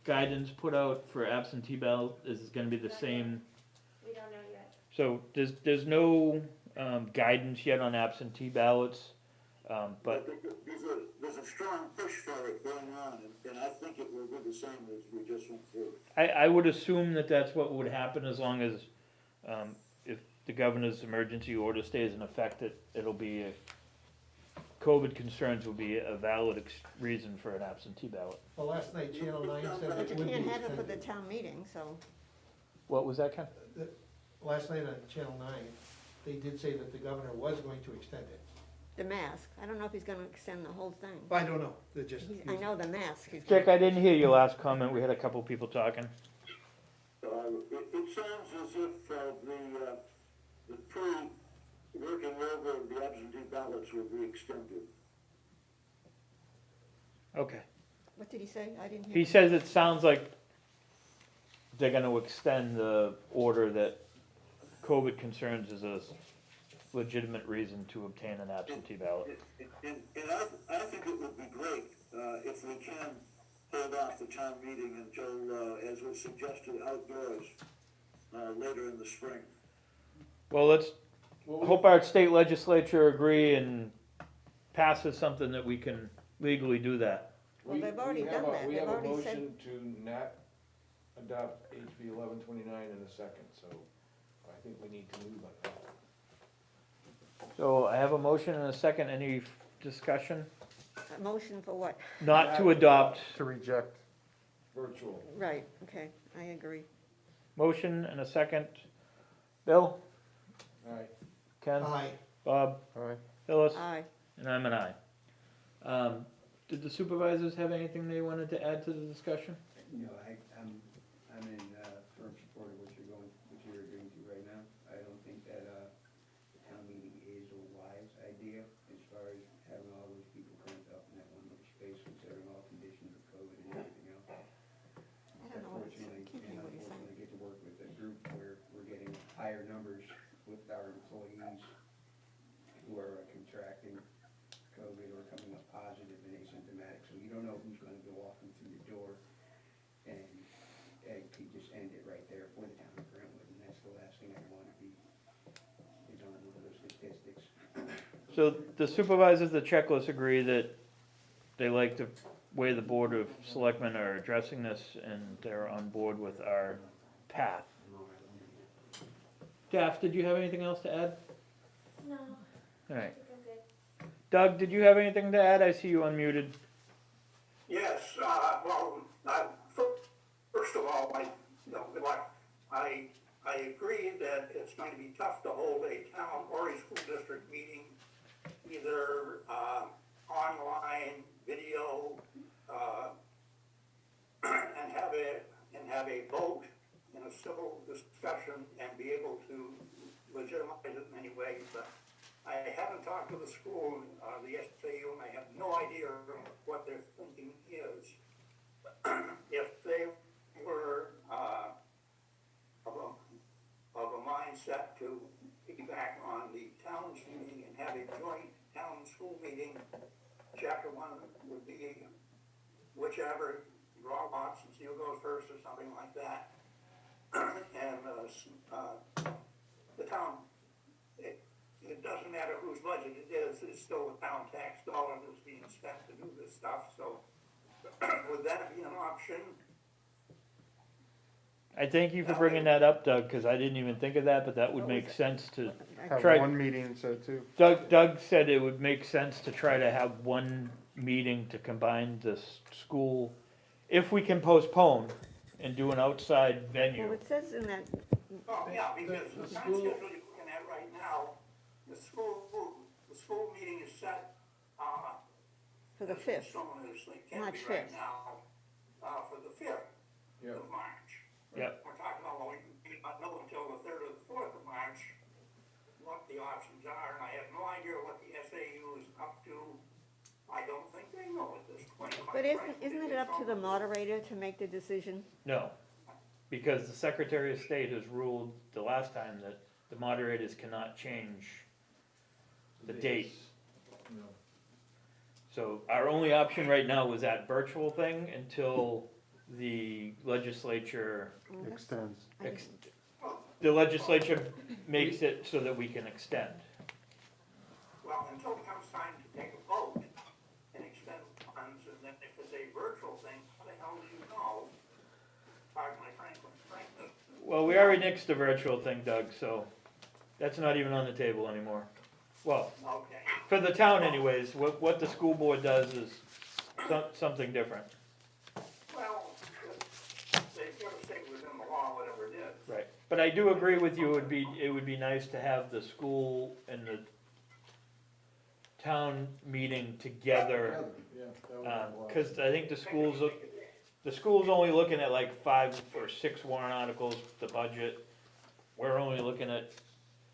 guidance put out for absentee ballot? Is it gonna be the same? We don't know yet. So there's no, guidance yet on absentee ballots, but, There's a strong push for it going on, and I think it will be the same as we just went through. I would assume that that's what would happen as long as, if the governor's emergency order stays in effect, it'll be COVID concerns will be a valid reason for an absentee ballot. Well, last night, Channel 9 said But it you would be can't have it for the extended. town meeting, so. What was that, Ken? Last night on Channel 9, they did say that the governor was going to extend it. The mask, I don't know if he's gonna extend the whole thing. I don't know, they're just. I know the mask. he's Dick, gonna- I didn't hear your last comment. We had a couple people talking. It sounds as if the pre-working over of the absentee ballots will be extended. Okay. What did he say? I didn't hear. He says it sounds like they're gonna extend the order that COVID concerns is a legitimate reason to obtain an absentee ballot. And I think it would be great, if we can hold off the town meeting until, as was suggested, outdoors, later in the spring. Well, let's hope our state legislature agree and passes something that we can legally do that. Well, they've already done that. We They've have a already said- motion to not adopt HB 1129 in a second, so I think we need to move on that. So I have a motion and a second. Any discussion? A motion for what? Not to adopt. To reject. Virtual. Right, okay, I agree. Motion and a second. Bill? All right. Ken? Aye. Bob? Aye. Phyllis? Aye. And I'm an aye. Did the supervisors have anything they wanted to add to the discussion? You know, I'm in firm support of what you're agreeing to right now. I don't think that town meeting is a wise idea as far as having all those people cramped up in that one little space, considering all conditions of COVID and everything else. I don't know what it's, I Unfortunately, can't hear what he's saying. unfortunately, get to work with a group where we're getting higher numbers with our employees who are contracting COVID or coming up positive and asymptomatic, so you don't know who's gonna go off and through your door. And it could just end it right there for the town of Brentwood, and that's the last thing I want to be, is on one of those statistics. So the supervisors, the checklist agree that they like the way the Board of Selectmen are addressing this, and they're on board with our path. Daff, did you have anything else to add? No, All I right. think I'm good. Doug, did you have anything to add? I see you unmuted. Yes, first of all, I agree that it's going to be tough to hold a town or a school district meeting, either, online, video, and have a vote in a civil discussion and be able to legitimize it in any way, but I haven't talked to the school, the SAU, and I have no idea what their thinking is. If they were of a mindset to piggyback on the town's meeting and have a joint town school meeting, chapter one would be whichever, draw lots and see who goes first or something like that. And the town, it doesn't matter whose budget it is, it's still the town tax dollar that's being spent to do this stuff, so Would that be an option? I thank you for bringing that up, Doug, because I didn't even think of that, but that would make sense to, Have Try- one meeting instead of two. Doug said it would make sense to try to have one meeting to combine the school, if we can postpone and do an outside Well, venue. it says in that, Oh, yeah, because the the time school- schedule you're looking at right now, the school meeting is set, for the 5th. someone is, like, can March be right 5th. now, for the 5th Yeah. of March. Yep. We're talking about, well, we don't know until the 3rd or the 4th of March what the options are, and I have no idea what the SAU is up to. I don't think they know at this point. But isn't it up to the moderator to make the decision? No, because the Secretary of State has ruled the last time that the moderators cannot change the date. No. So our only option right now was that virtual thing until the legislature, Extends. the legislature makes it so that we can extend. Well, until it comes time to take a vote and extend funds, and then if it's a virtual thing, how the hell do you know? Pardon my frankness. Well, we already nixed the virtual thing, Doug, so that's not even on the table anymore. Well, Okay. for the town anyways, what the school board does is something different. Well, they've got to stay within the law, whatever it is. Right, but I do agree with you, it would be nice to have the school and the town meeting together. Yeah, that would help a lot. Cause I think the school's only looking at like 5 or 6 warrant articles, the budget. We're only looking at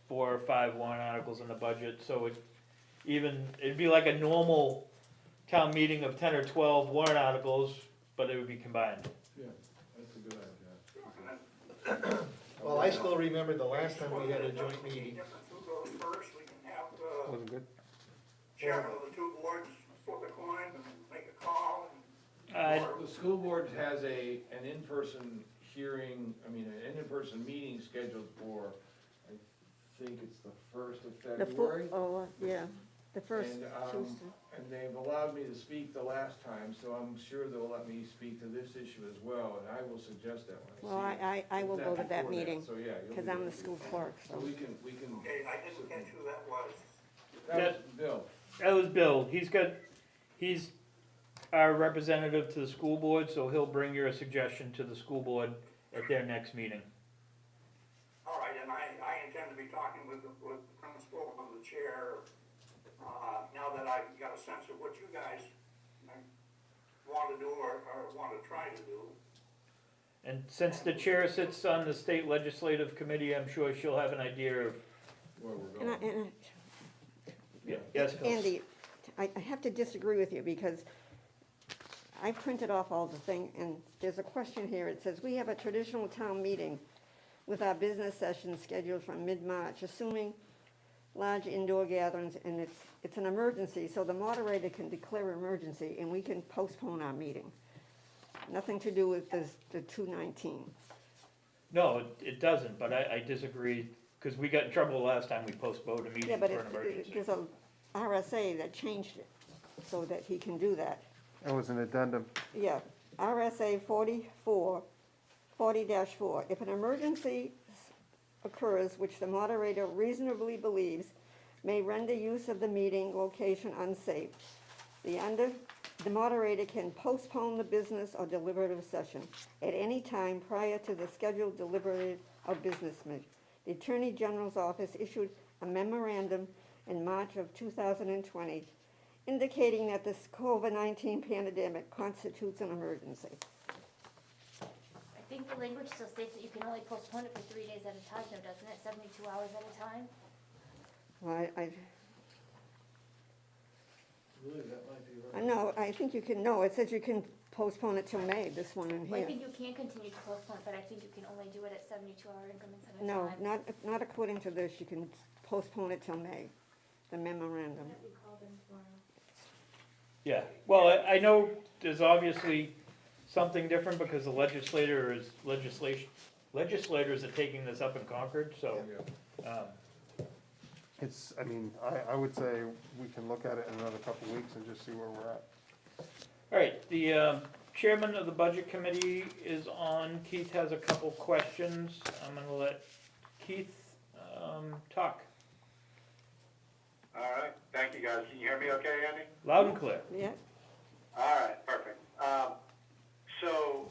4 or 5 warrant articles in the budget, so it'd be like a normal town meeting of 10 or 12 warrant articles, but it would be combined. Yeah, that's a good idea. Well, I still remember the last time we had a joint meeting. Different who goes first, we can have Wasn't good? chairman of the two boards flip a coin and make a call. The school board has an in-person hearing, an in-person meeting scheduled for, I think it's the 1st of The February. yeah, the first And, Tuesday. and they've allowed me to speak the last time, so I'm sure they'll let me speak to this issue as well, and I will suggest that when Well, I see it. I will go to that before mean, So, yeah. you'll because be I'm there. the school clerk, So so. we can, Okay, I didn't catch who that was. that was Bill. That was Bill, he's our representative to the school board, so he'll bring your suggestion to the school board at their next meeting. All right, and I intend to be talking with the principal and the chair, now that I've got a sense of what you guys want to do or want to try to do. And since the chair sits on the state legislative committee, I'm sure she'll have an idea of, Where we're And going. yes, Phil? Andy, I have to disagree with you because I printed off all the thing, and there's a question here. It says, "We have a traditional town meeting with our business session scheduled for mid-March, assuming large indoor gatherings, and it's an emergency, so the moderator can declare emergency, and we can postpone our meeting." Nothing to do with the 219. No, it doesn't, but I disagree, because we got in trouble last time we postponed a Yeah, meeting but for an emergency. there's a RSA that changed it so that he can do that. That was an addendum. Yeah, RSA 40-4, if an emergency occurs which the moderator reasonably believes may render use of the meeting location unsafe, the moderator can postpone the business or deliberative session at any time prior to the scheduled deliberative or business meeting. The Attorney General's office issued a memorandum in March of 2020 indicating that this COVID-19 pandemic constitutes an emergency. I think the language still states that you can only postpone it for 3 days at a time, though, doesn't it? 72 hours at a time? Well, Really, that might be right. no, I think you can, no, it says you can postpone it till May, this one in Well, I here. think you can continue to postpone, but I think you can only do it at 72-hour increments at a No, time. not according to this, you can postpone it till May, the memorandum. Yeah, well, I know there's obviously something different because the legislators are taking this up in Concord, so, It's, I would say we can look at it in another couple of weeks and just see where we're at. all right, chairman of the budget committee is on. Keith has a couple questions. I'm gonna let Keith, talk. All right, thank you guys. Can you hear me okay, Andy? Loud and clear. Yeah, All right, perfect. So,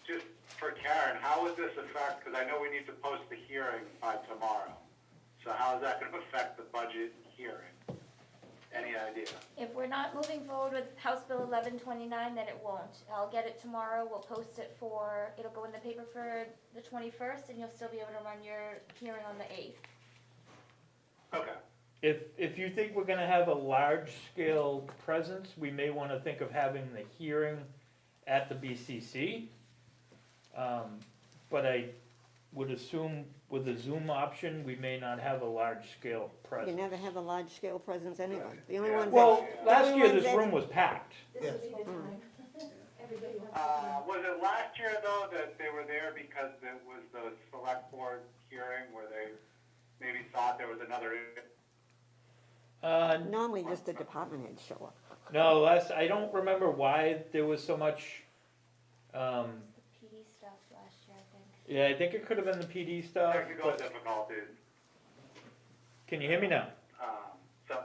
just for Karen, how would this affect, because I know we need to post the hearing by tomorrow. So how is that going to affect the budget hearing? Any idea? If we're not moving forward with House Bill 1129, then it won't. I'll get it tomorrow, we'll post it it'll go in the paper for the 21st, and you'll still be able to run your hearing on the 8th. Okay. If you think we're gonna have a large-scale presence, we may wanna think of having the hearing at the BCC. But I would assume with the Zoom option, we may not have a large-scale you presence. never have a large-scale presence anyway. The only Yeah. ones that. Well, last only year ones this that- room was packed. Yes. Was it last year, though, that they were there because it was the select board hearing where they maybe thought there was another... Normally just the department heads show up. No, I don't remember why there was so much, PD stuff last year, I think. yeah, I think it could have been the PD stuff, Technical but, difficulties. can you hear me now? So,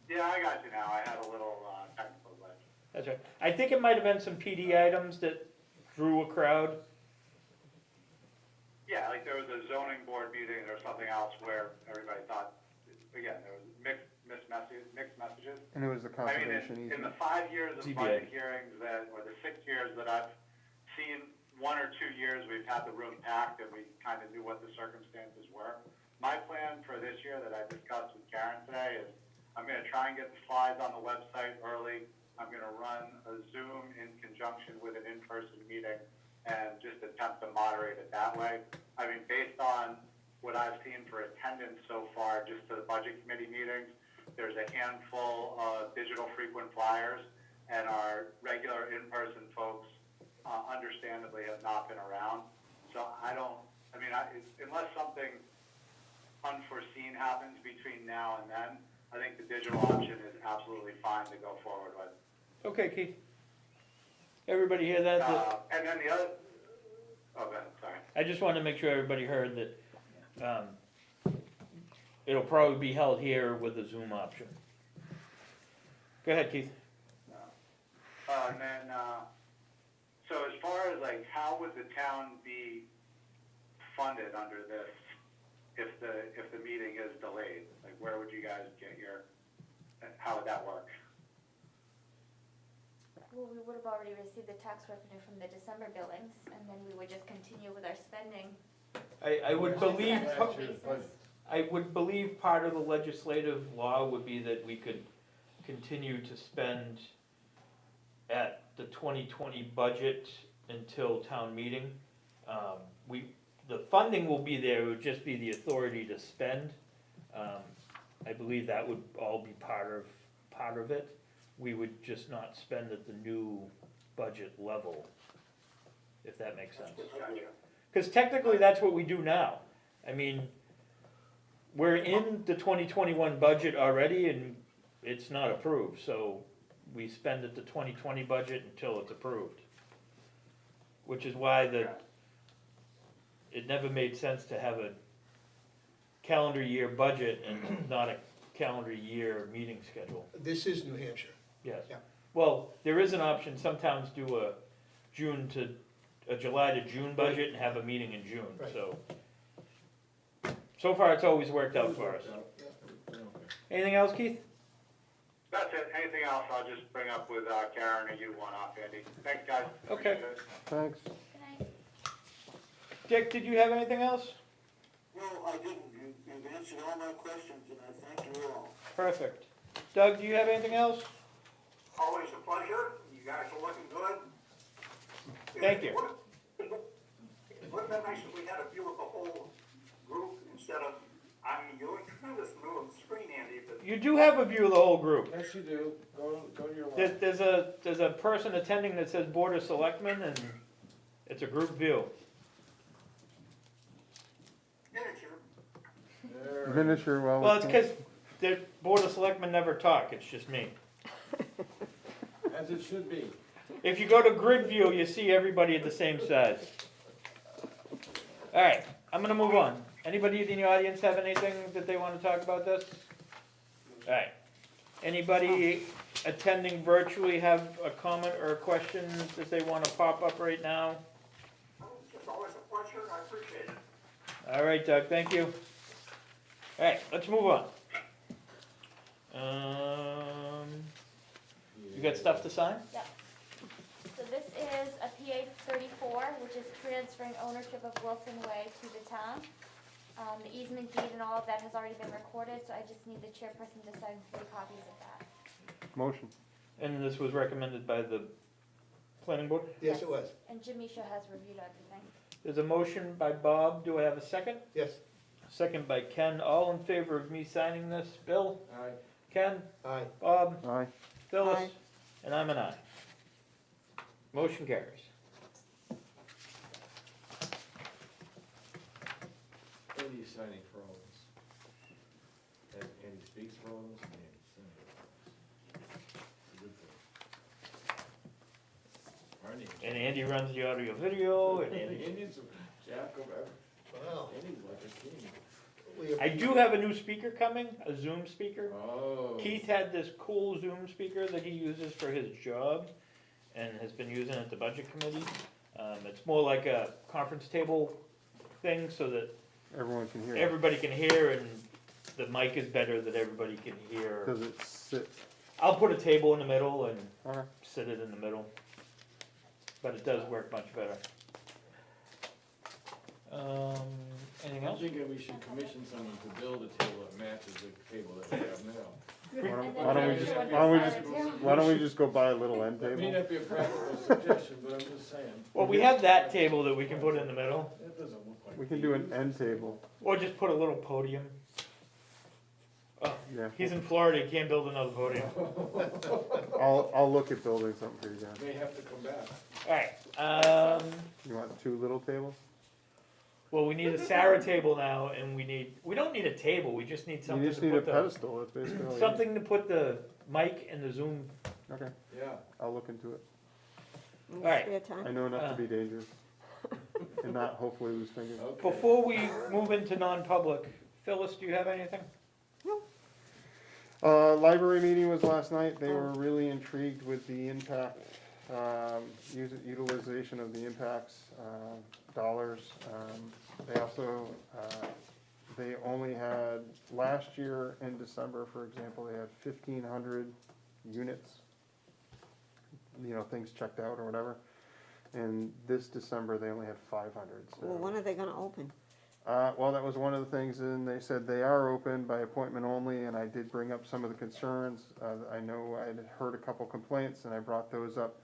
yeah, I got you now. I had a little technical glitch. That's right. I think it might have been some PD items that drew a crowd. Yeah, like there was a zoning board meeting or something else where everybody thought, again, there was mixed messages. And it was the I mean, conservation in easement. the 5 years of ZBA. budget hearings or the 6 years that I've seen, 1 or 2 years we've had the room packed and we kind of knew what the circumstances were. My plan for this year that I discussed with Karen today is I'm gonna try and get the slides on the website early. I'm gonna run a Zoom in conjunction with an in-person meeting and just attempt to moderate it that way. I mean, based on what I've seen for attendance so far, just to the budget committee meetings, there's a handful of digital frequent flyers, and our regular in-person folks, understandably, have not been around. So unless something unforeseen happens between now and then, I think the digital option is absolutely fine to go forward with. Okay, Keith. Everybody hear that? And then the other, oh, go ahead, sorry. I just wanted to make sure everybody heard that, it'll probably be held here with the Zoom option. Go ahead, Keith. And then, so as far as like, how would the town be funded under this if the meeting is delayed? Like, where would you guys get how would that work? Well, we would have already received the tax revenue from the December billings, and then we would just continue with our spending. I would on a believe, statutory basis. I would believe part of the legislative law would be that we could continue to spend at the 2020 budget until town meeting. The funding will be there, it would just be the authority to spend. I believe that would all be part of it. We would just not spend at the new budget level, if that makes sense. Because technically, that's what we do now. I mean, we're in the 2021 budget already, and it's not approved, so we spend at the 2020 budget until it's approved. Which is why it never made sense to have a calendar year budget and not a calendar year meeting schedule. This is New Hampshire. Yes. Yeah. Well, there is an option, some towns do a July to June budget and have a meeting in June, Right. so far it's always worked out for us. Anything else, Keith? That's it. Anything else, I'll just bring up with Karen or you one-off, Andy. Thanks, guys. Okay. Appreciate it. Thanks. Good night. Dick, did you have anything else? No, I didn't. You've answered all my questions, and I thank you all. Perfect. Doug, do you have anything else? Always a pleasure. You guys are looking good. Thank you. Wouldn't that nice if we had a view of the whole group instead of, you're looking through this little screen, Andy, but You do have a view of the whole group. Yes, you do. Go to your left. There's a person attending that says Board of Selectmen, and it's a group view. miniature. Miniature, Well, it's because the Board of Selectmen never talk, it's just me. As it should be. If you go to grid view, you see everybody at the same size. All right, I'm gonna move on. Anybody in the audience have anything that they wanna talk about this? All right. Anybody attending virtually have a comment or a question that they wanna pop up right now? It's always a pleasure, I appreciate it. All right, Doug, thank you. All right, let's move on. You got stuff to sign? Yep. So this is a PA 34, which is transferring ownership of Wilson Way to the town. The easement deed and all of that has already been recorded, so I just need the chairperson to sign 3 copies of that. Motion. And this was recommended by the planning board? Yes, it was. And Jamisha has reviewed everything. There's a motion by Bob, do I have a second? Yes. Second by Ken, all in favor of me signing this? Bill? Aye. Ken? Aye. Bob? Aye. Phyllis? Aye. And I'm an aye. Motion carries. Andy's signing for all this. And Andy speaks for all this, and Andy's signing for all this. It's a good thing. Our name. And Andy runs the audio video, and Andy. Andy's a jack of everything. Wow. Andy's like a king. I do have a new speaker coming, a Zoom speaker. Oh. Keith had this cool Zoom speaker that he uses for his job and has been using at the budget committee. It's more like a conference table thing so that Everyone can hear. everybody can hear and the mic is better that everybody can hear. Does it sit? I'll put a table in the middle and Okay. sit it in the middle. But it does work much better. Anything I else? think that we should commission someone to build a table that matches the table that we have now. Why don't we just go buy a little end That may table? not be a practical suggestion, but I'm just saying. Well, we have that table that we can put in the middle, That doesn't look like. We can do an end table. or just put a little podium. Oh, Yeah. he's in Florida, he can't build another podium. I'll look at building something for you guys. May have to come back. Alright, You want 2 little tables? well, we need a Sarah table now, and we don't need a table, we just need You something just to need a put the, pedestal, that's basically all you need. something to put the mic and the Zoom. Okay, Yeah. I'll look into it. In All right. spare time. I know enough to be dangerous. And not hopefully lose fingers. Okay. Before we move into non-public, Phyllis, do you have anything? Library meeting was last night, they were really intrigued with the impact, utilization of the impacts, dollars. They also, they only had, last year in December, for example, they had 1,500 units, things checked out or whatever. And this December, they only had 500, so. Well, when are they gonna open? Well, that was one of the things, and they said they are open by appointment only, and I did bring up some of the concerns. I know I had heard a couple complaints, and I brought those up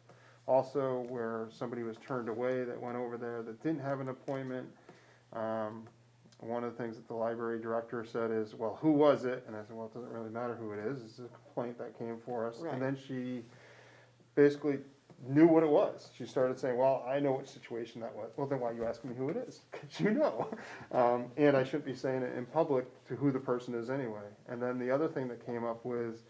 also, where somebody was turned away that went over there that didn't have an appointment. One of the things that the library director said is, well, who was it? And I said, well, it doesn't really matter who it is, it's a complaint that came for us. Right. And then she basically knew what it was. She started saying, well, I know which situation that was. Well, then why are you asking me who it is? Because you know. And I shouldn't be saying it in public to who the person is anyway. And then the other thing that came up was,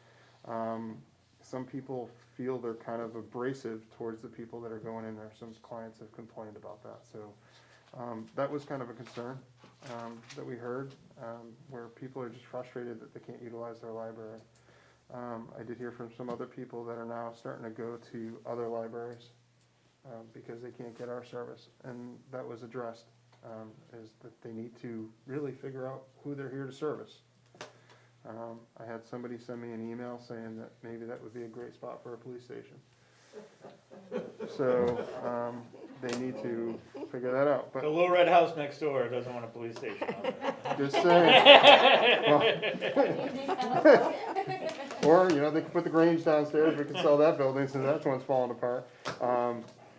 some people feel they're kind of abrasive towards the people that are going in there. Some clients have complained about that. So that was kind of a concern that we heard, where people are just frustrated that they can't utilize their library. I did hear from some other people that are now starting to go to other libraries because they can't get our service, and that was addressed, is that they need to really figure out who they're here to service. I had somebody send me an email saying that maybe that would be a great spot for a police station. So they need to figure that out, The but little red house next door doesn't want a police station on it. just saying. Well, or, they could put the Grange downstairs, we could sell that building, since that one's falling apart.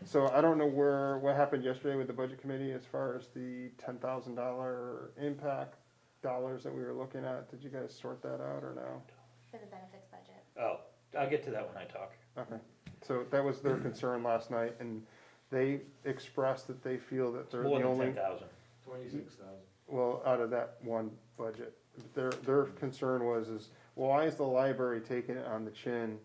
So I don't know what happened yesterday with the budget committee as far as the $10,000 impact dollars that we were looking at. Did you guys sort that out or no? For the benefits budget. Oh, I'll get to that when I talk. Okay, so that was their concern last night, and they expressed that they feel that they're More the than only, 10,000. 26,000. well, out of that one budget. Their concern was, why is the library taking it on the chin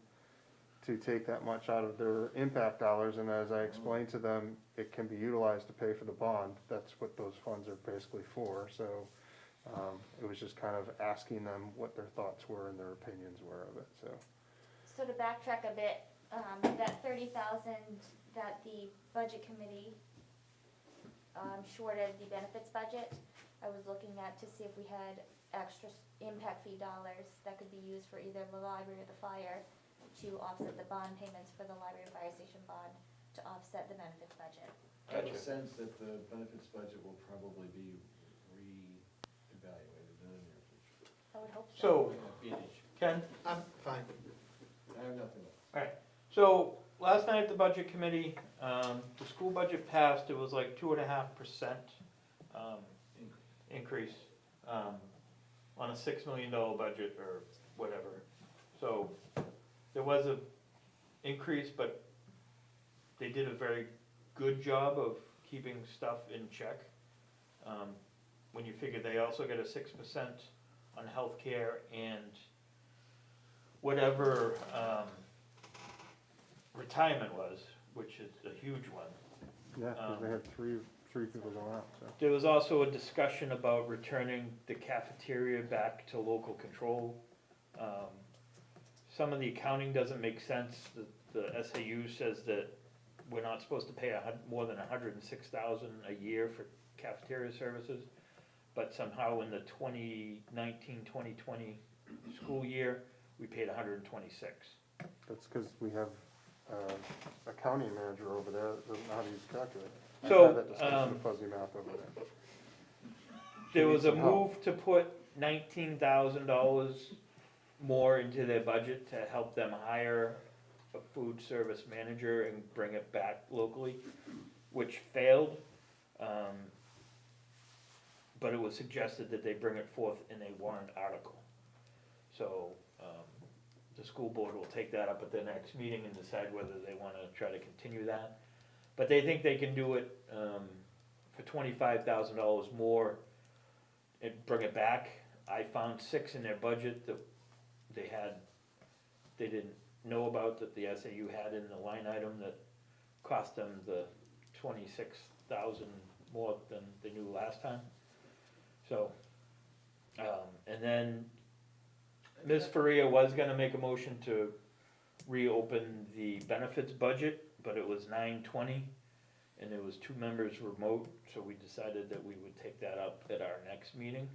to take that much out of their impact dollars, and as I explained to them, it can be utilized to pay for the bond. That's what those funds are basically for, so, it was just kind of asking them what their thoughts were and their opinions were of it, so. So to backtrack a bit, that 30,000 that the budget committee, shorted the benefits budget, I was looking at to see if we had extra impact fee dollars that could be used for either the library or the fire to offset the bond payments for the library and fire station bond to offset the benefits budget. I have a sense that the benefits budget will probably be re-evaluated in the near future. I would hope So, so. May not be an issue. Ken? I'm fine. I have nothing else. Alright, so last night at the budget committee, the school budget passed, it was like 2.5% increase on a $6 million budget or whatever. So there was a increase, but they did a very good job of keeping stuff in check. When you figure they also get a 6% on healthcare and whatever retirement was, which is a huge one. Yeah, because they had three people going out, so. There was also a discussion about returning the cafeteria back to local control. Some of the accounting doesn't make sense. The SAU says that we're not supposed to pay more than $106,000 a year for cafeteria services, but somehow in the 2019-2020 school year, we paid $126,000. That's because we have a county manager over there that doesn't know how to use a calculator. I've So, had that discussion with fuzzy math over there. There was a needs some help. move to put $19,000 more into their budget to help them hire a food service manager and bring it back locally, which failed. But it was suggested that they bring it forth in a warrant article. So, the school board will take that up at their next meeting and decide whether they wanna try to continue that. But they think they can do it, for $25,000 more and bring it back. I found 6 in their budget that they didn't know about, that the SAU had in the line item that cost them the 26,000 more than they knew last time. So, and then Ms. Faria was gonna make a motion to reopen the benefits budget, but it was 9:20, and there was 2 members remote, so we decided that we would take that up at our next meeting.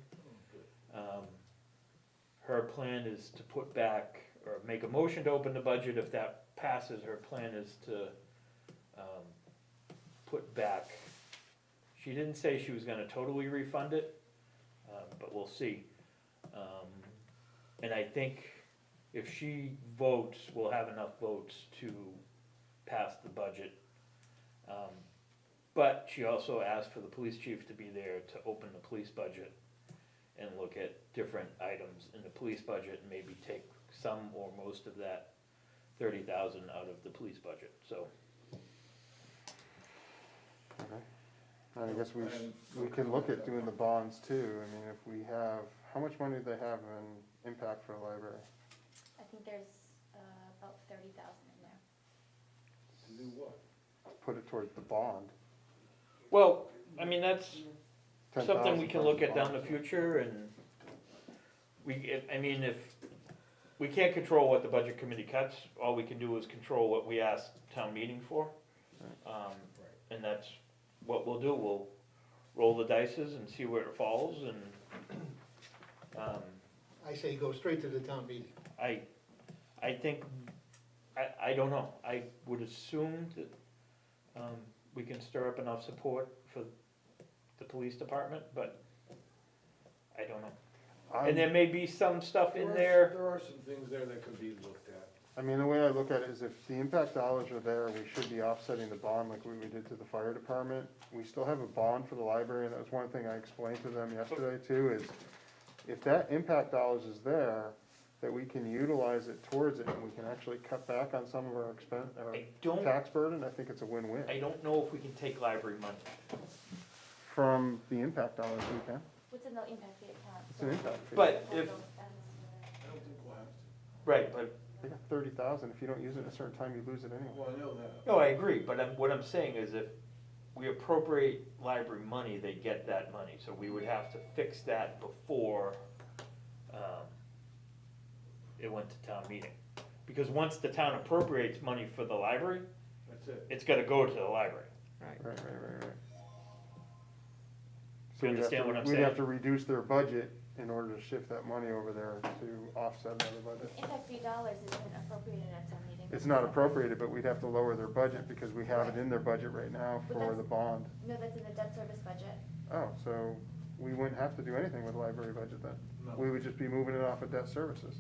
Her plan is to put back, or make a motion to open the budget. If that passes, her plan is to put back, she didn't say she was gonna totally refund it, but we'll see. And I think if she votes, we'll have enough votes to pass the budget. But she also asked for the police chief to be there to open the police budget and look at different items in the police budget and maybe take some or most of that 30,000 out of the police budget, so. Okay. I guess we can look at doing the bonds too. I mean, if we have, how much money do they have in impact for the library? I think there's, about 30,000 in there. To do what? Put it towards the bond. Well, I mean, that's 10,000 something we can look at down towards the future, and if we can't control what the budget committee cuts, all we can do is control what we ask town meeting for. And that's what we'll do, we'll roll the dices and see where it falls, and, I say go straight to the town meeting. I think, I don't know, I would assume that, we can stir up enough support for the police department, but I don't know. And there may be some stuff in there. There are some things there that could be looked at. I mean, the way I look at it is if the impact dollars are there, we should be offsetting the bond like we did to the fire department. We still have a bond for the library, and that was one thing I explained to them yesterday too, is if that impact dollars is there, that we can utilize it towards it, and we can actually cut back on some of our I don't, tax burden, I think it's a win-win. I don't know if we can take library money. From the impact dollars, we can. What's in the impact fee account? It's an impact fee. But if, I don't think we'll have to. right, but They got 30,000, if you don't use it at a certain time, you lose it anyway. Well, I know that. No, I agree, but what I'm saying is if we appropriate library money, they get that money, so we would have to fix that before, it went to town meeting. Because once the town appropriates money for the library, That's it. it's gotta go to the library. Right. So You understand what I'm We'd saying? have to reduce their budget in order to shift that money over there to offset another budget. In fact, $3 isn't appropriated at town meeting. It's not appropriated, but we'd have to lower their budget because we have it in their budget right now But for that's- the bond. No, that's in the debt service budget. Oh, so we wouldn't have to do anything with the library budget then? No. We would just be moving it off of debt services.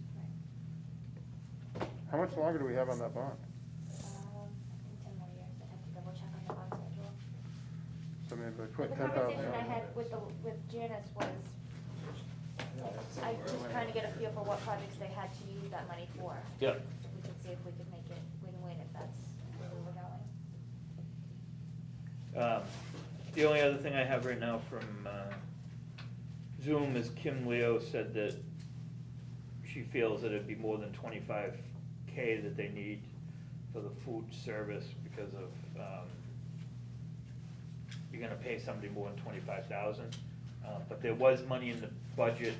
How much longer do we have on that bond? I think 10 more years, I'd have to double check on the bond schedule. So maybe we But put the 10,000. conversation I had with Janice was, I was trying to get a feel for what projects they had to use that money for. Yeah. So we could see if we could make it win-win if that's where we were going. The only other thing I have right now from Zoom is Kim Leo said that she feels that it'd be more than 25K that they need for the food service because of, you're gonna pay somebody more than 25,000. But there was money in the budget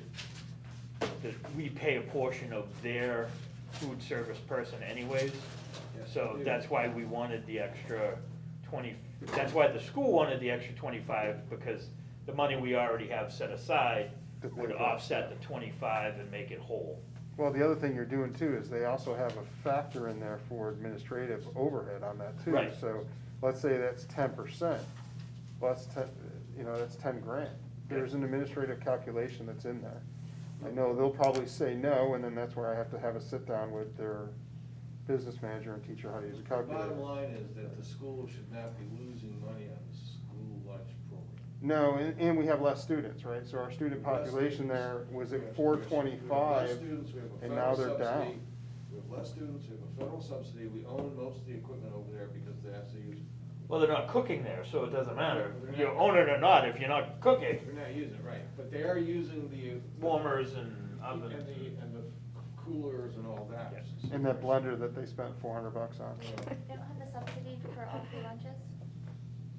that we pay a portion of their food service person anyways. So that's why we wanted the extra 20, that's why the school wanted the extra 25, because the money we already have set aside would offset the 25 and make it whole. Well, the other thing you're doing too is they also have a factor in there for administrative overhead on that too. Right. So let's say that's 10%, well, that's 10, that's 10 grand. There's an administrative calculation that's in there. I know they'll probably say no, and then that's where I have to have a sit down with their business manager and teach her how to use a The calculator. bottom line is that the school should not be losing money on the school lunch program. No, and we have less students, right? So our student Less population students. there was We at have- 425, we have less students, we have a and federal now they're subsidy. down. We have less students, we have a federal subsidy, we own most of the equipment over there because they have to use, Well, they're not cooking there, so it doesn't matter. You own it or not, if you're not cooking, they're not using it, right, but they are using the. warmers and ovens. And the coolers and all that. And that blender that they spent $400 on. They don't have the subsidy for all free lunches?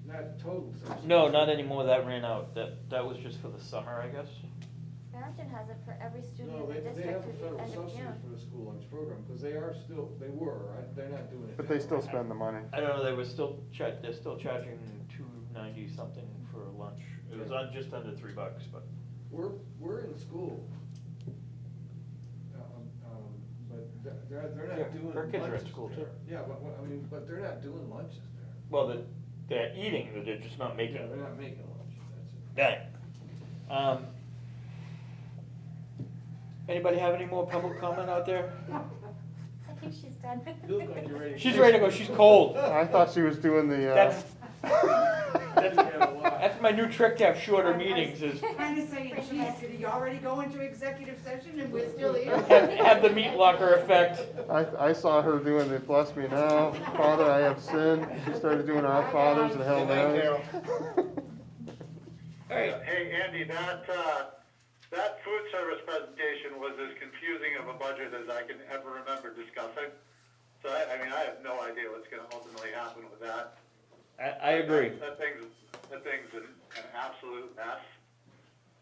Not total subsidy. No, not anymore, that ran out, that was just for the summer, I guess. Barrington has it for every student No, in the they have district a through the federal end of subsidy June. for the school lunch program, because they were, right, they're not doing it. But they now, still right? spend the money. I don't know, they're still charging $2.90 something for lunch. It was on just under $3, but. We're in school. But they're Yeah, not doing our kids are at lunches school, there. too. Yeah, but they're not doing lunches there. Well, they're eating, they're just not making. Yeah, they're not making lunch, that's it. Dang. Anybody have any more public comment out there? I think she's done. You look like you're ready. She's ready to go, she's cold. I thought she was doing the, That's, that's my new trick to have shorter meetings is Kind of saying, geez, did he already go into executive session and we're still here? have the meat locker effect. I saw her doing the bless me now, Father, I have sinned. She started doing our fathers and Hail Marys. All right, Hey, Andy, that food service presentation was as confusing of a budget as I can ever remember discussing. So, I mean, I have no idea what's gonna ultimately happen with that. I agree. That thing's an absolute mess.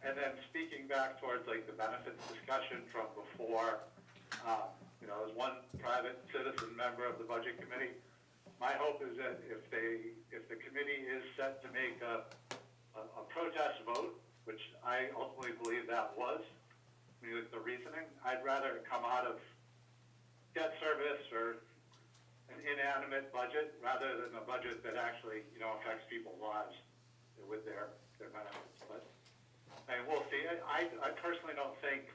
And then speaking back towards like the benefits discussion from before, as one private citizen member of the budget committee, my hope is that if the committee is set to make a protest vote, which I ultimately believe that was, with the reasoning, I'd rather it come out of debt service or an inanimate budget rather than a budget that actually, affects people's lives with their benefits. But, I mean, we'll see. I personally don't think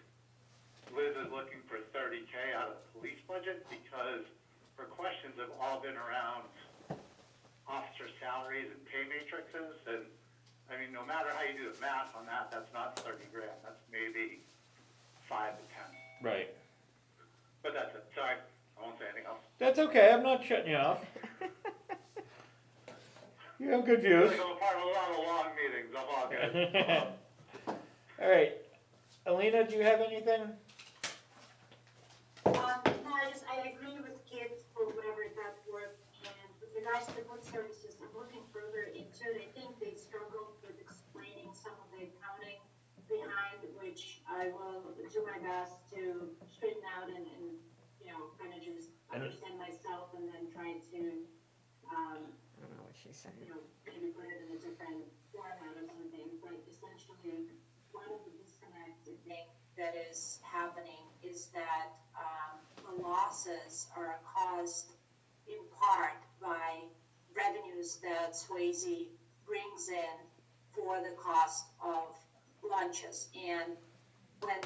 Liz is looking for $30K out of the police budget because her questions have all been around officer salaries and pay matrices. And, I mean, no matter how you do the math on that, that's not 30 grand. That's maybe 5 to 10. Right. But that's it. Sorry, I won't say anything else. That's okay, I'm not shutting you off. You have good views. I'm part of a lot of long meetings. I'm all good. All right, Alina, do you have anything? No, I I agree with kids for whatever that's worth, and with regards to food services, I'm looking further into it. I think they struggled with explaining some of the accounting behind, which I will do my best to straighten out and kind of just understand myself and then try to, I don't know what she's saying. maybe put it in a different format or something, but essentially, one of the disconnects, I think, that is happening is that the losses are caused in part by revenues that Swayze brings in for the cost of lunches. And when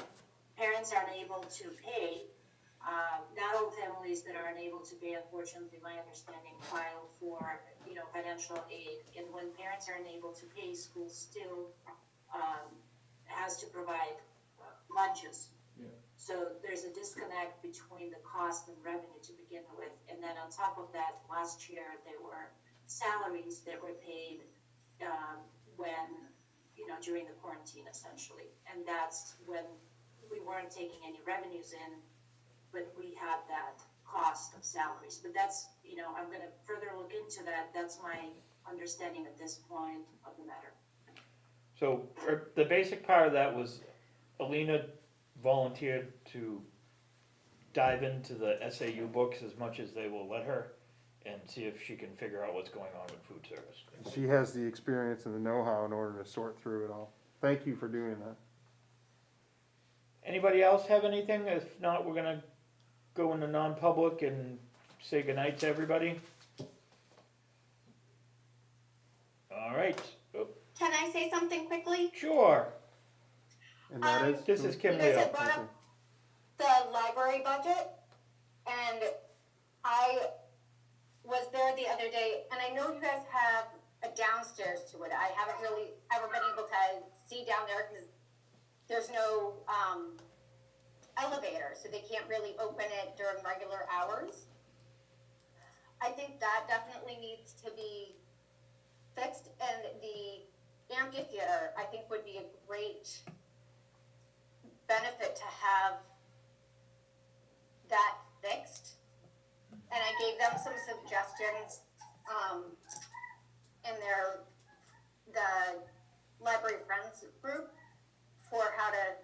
parents aren't able to pay, not all families that are unable to pay, unfortunately, my understanding, file for, financial aid. And when parents are unable to pay, school still has to provide lunches. Yeah. So there's a disconnect between the cost and revenue to begin with. And then on top of that, last year, there were salaries that were paid when, during the quarantine, essentially. And that's when we weren't taking any revenues in, but we had that cost of salaries. But that's, I'm gonna further look into that. That's my understanding at this point of the matter. So the basic part of that was Alina volunteered to dive into the SAU books as much as they will let her and see if she can figure out what's going on with food service. She has the experience and the know-how in order to sort through it all. Thank you for doing that. Anybody else have anything? If not, we're gonna go into non-public and say goodnight to everybody. All right. Oh, Can I say something quickly? sure. And that is? This is Kim You guys Leo. had brought up the library budget, and I was there the other day, and I know you guys have a downstairs to it. I haven't really ever been able to see down there because there's no elevator, so they can't really open it during regular hours. I think that definitely needs to be fixed, and the amphitheater, I think, would be a great benefit to have that fixed. And I gave them some suggestions in the Library Friends group for how to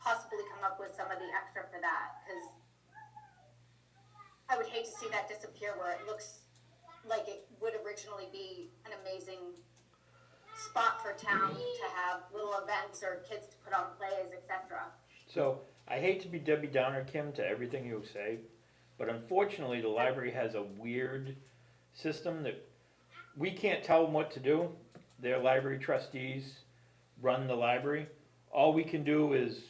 possibly come up with some of the extra for that, because I would hate to see that disappear where it looks like it would originally be an amazing spot for town to have little events or kids to put on plays, etc. So I hate to be Debbie Downer, Kim, to everything you say, but unfortunately the library has a weird system that we can't tell them what to do. Their library trustees run the library. All we can do is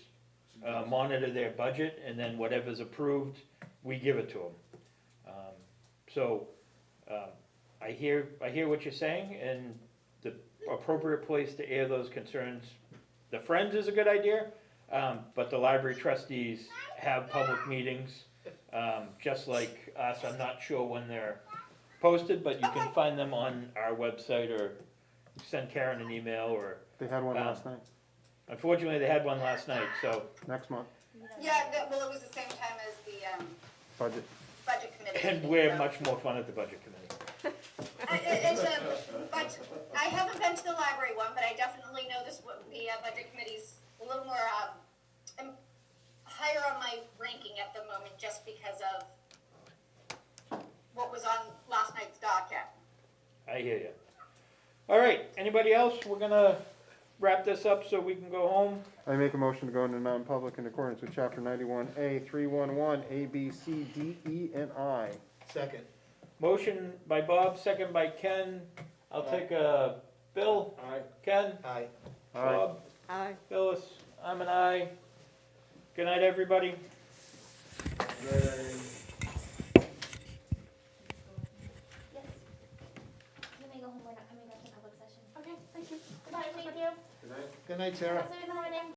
monitor their budget, and then whatever's approved, we give it to them. I hear what you're saying, and the appropriate place to air those concerns, the Friends is a good idea, but the library trustees have public meetings, just like us. I'm not sure when they're posted, but you can find them on our website or send Karen an email or. They had one last night, Unfortunately, they had one last night, so. next month, Yeah, well, it was the same time as the budget. budget committee. And we're much more fun at the budget committee. But I haven't been to the library one, but I definitely know the budget committee's a little more higher on my ranking at the moment, just because of what was on last night's docket. I hear you. All right, anybody else? We're gonna wrap this up so we can go home. I make a motion to go into non-public in accordance with chapter 91A, 311, A, B, C, D, E, and I. Second. Motion by Bob, second by Ken. I'll take Bill. Aye. Ken. Aye. Bob. Aye. Phyllis. I'm an aye. Good night, everybody. Yes. You may go home, we're not coming back to public session. Okay, thank you. Goodbye, thank you. Good night. Good night, Sarah. Have a good morning.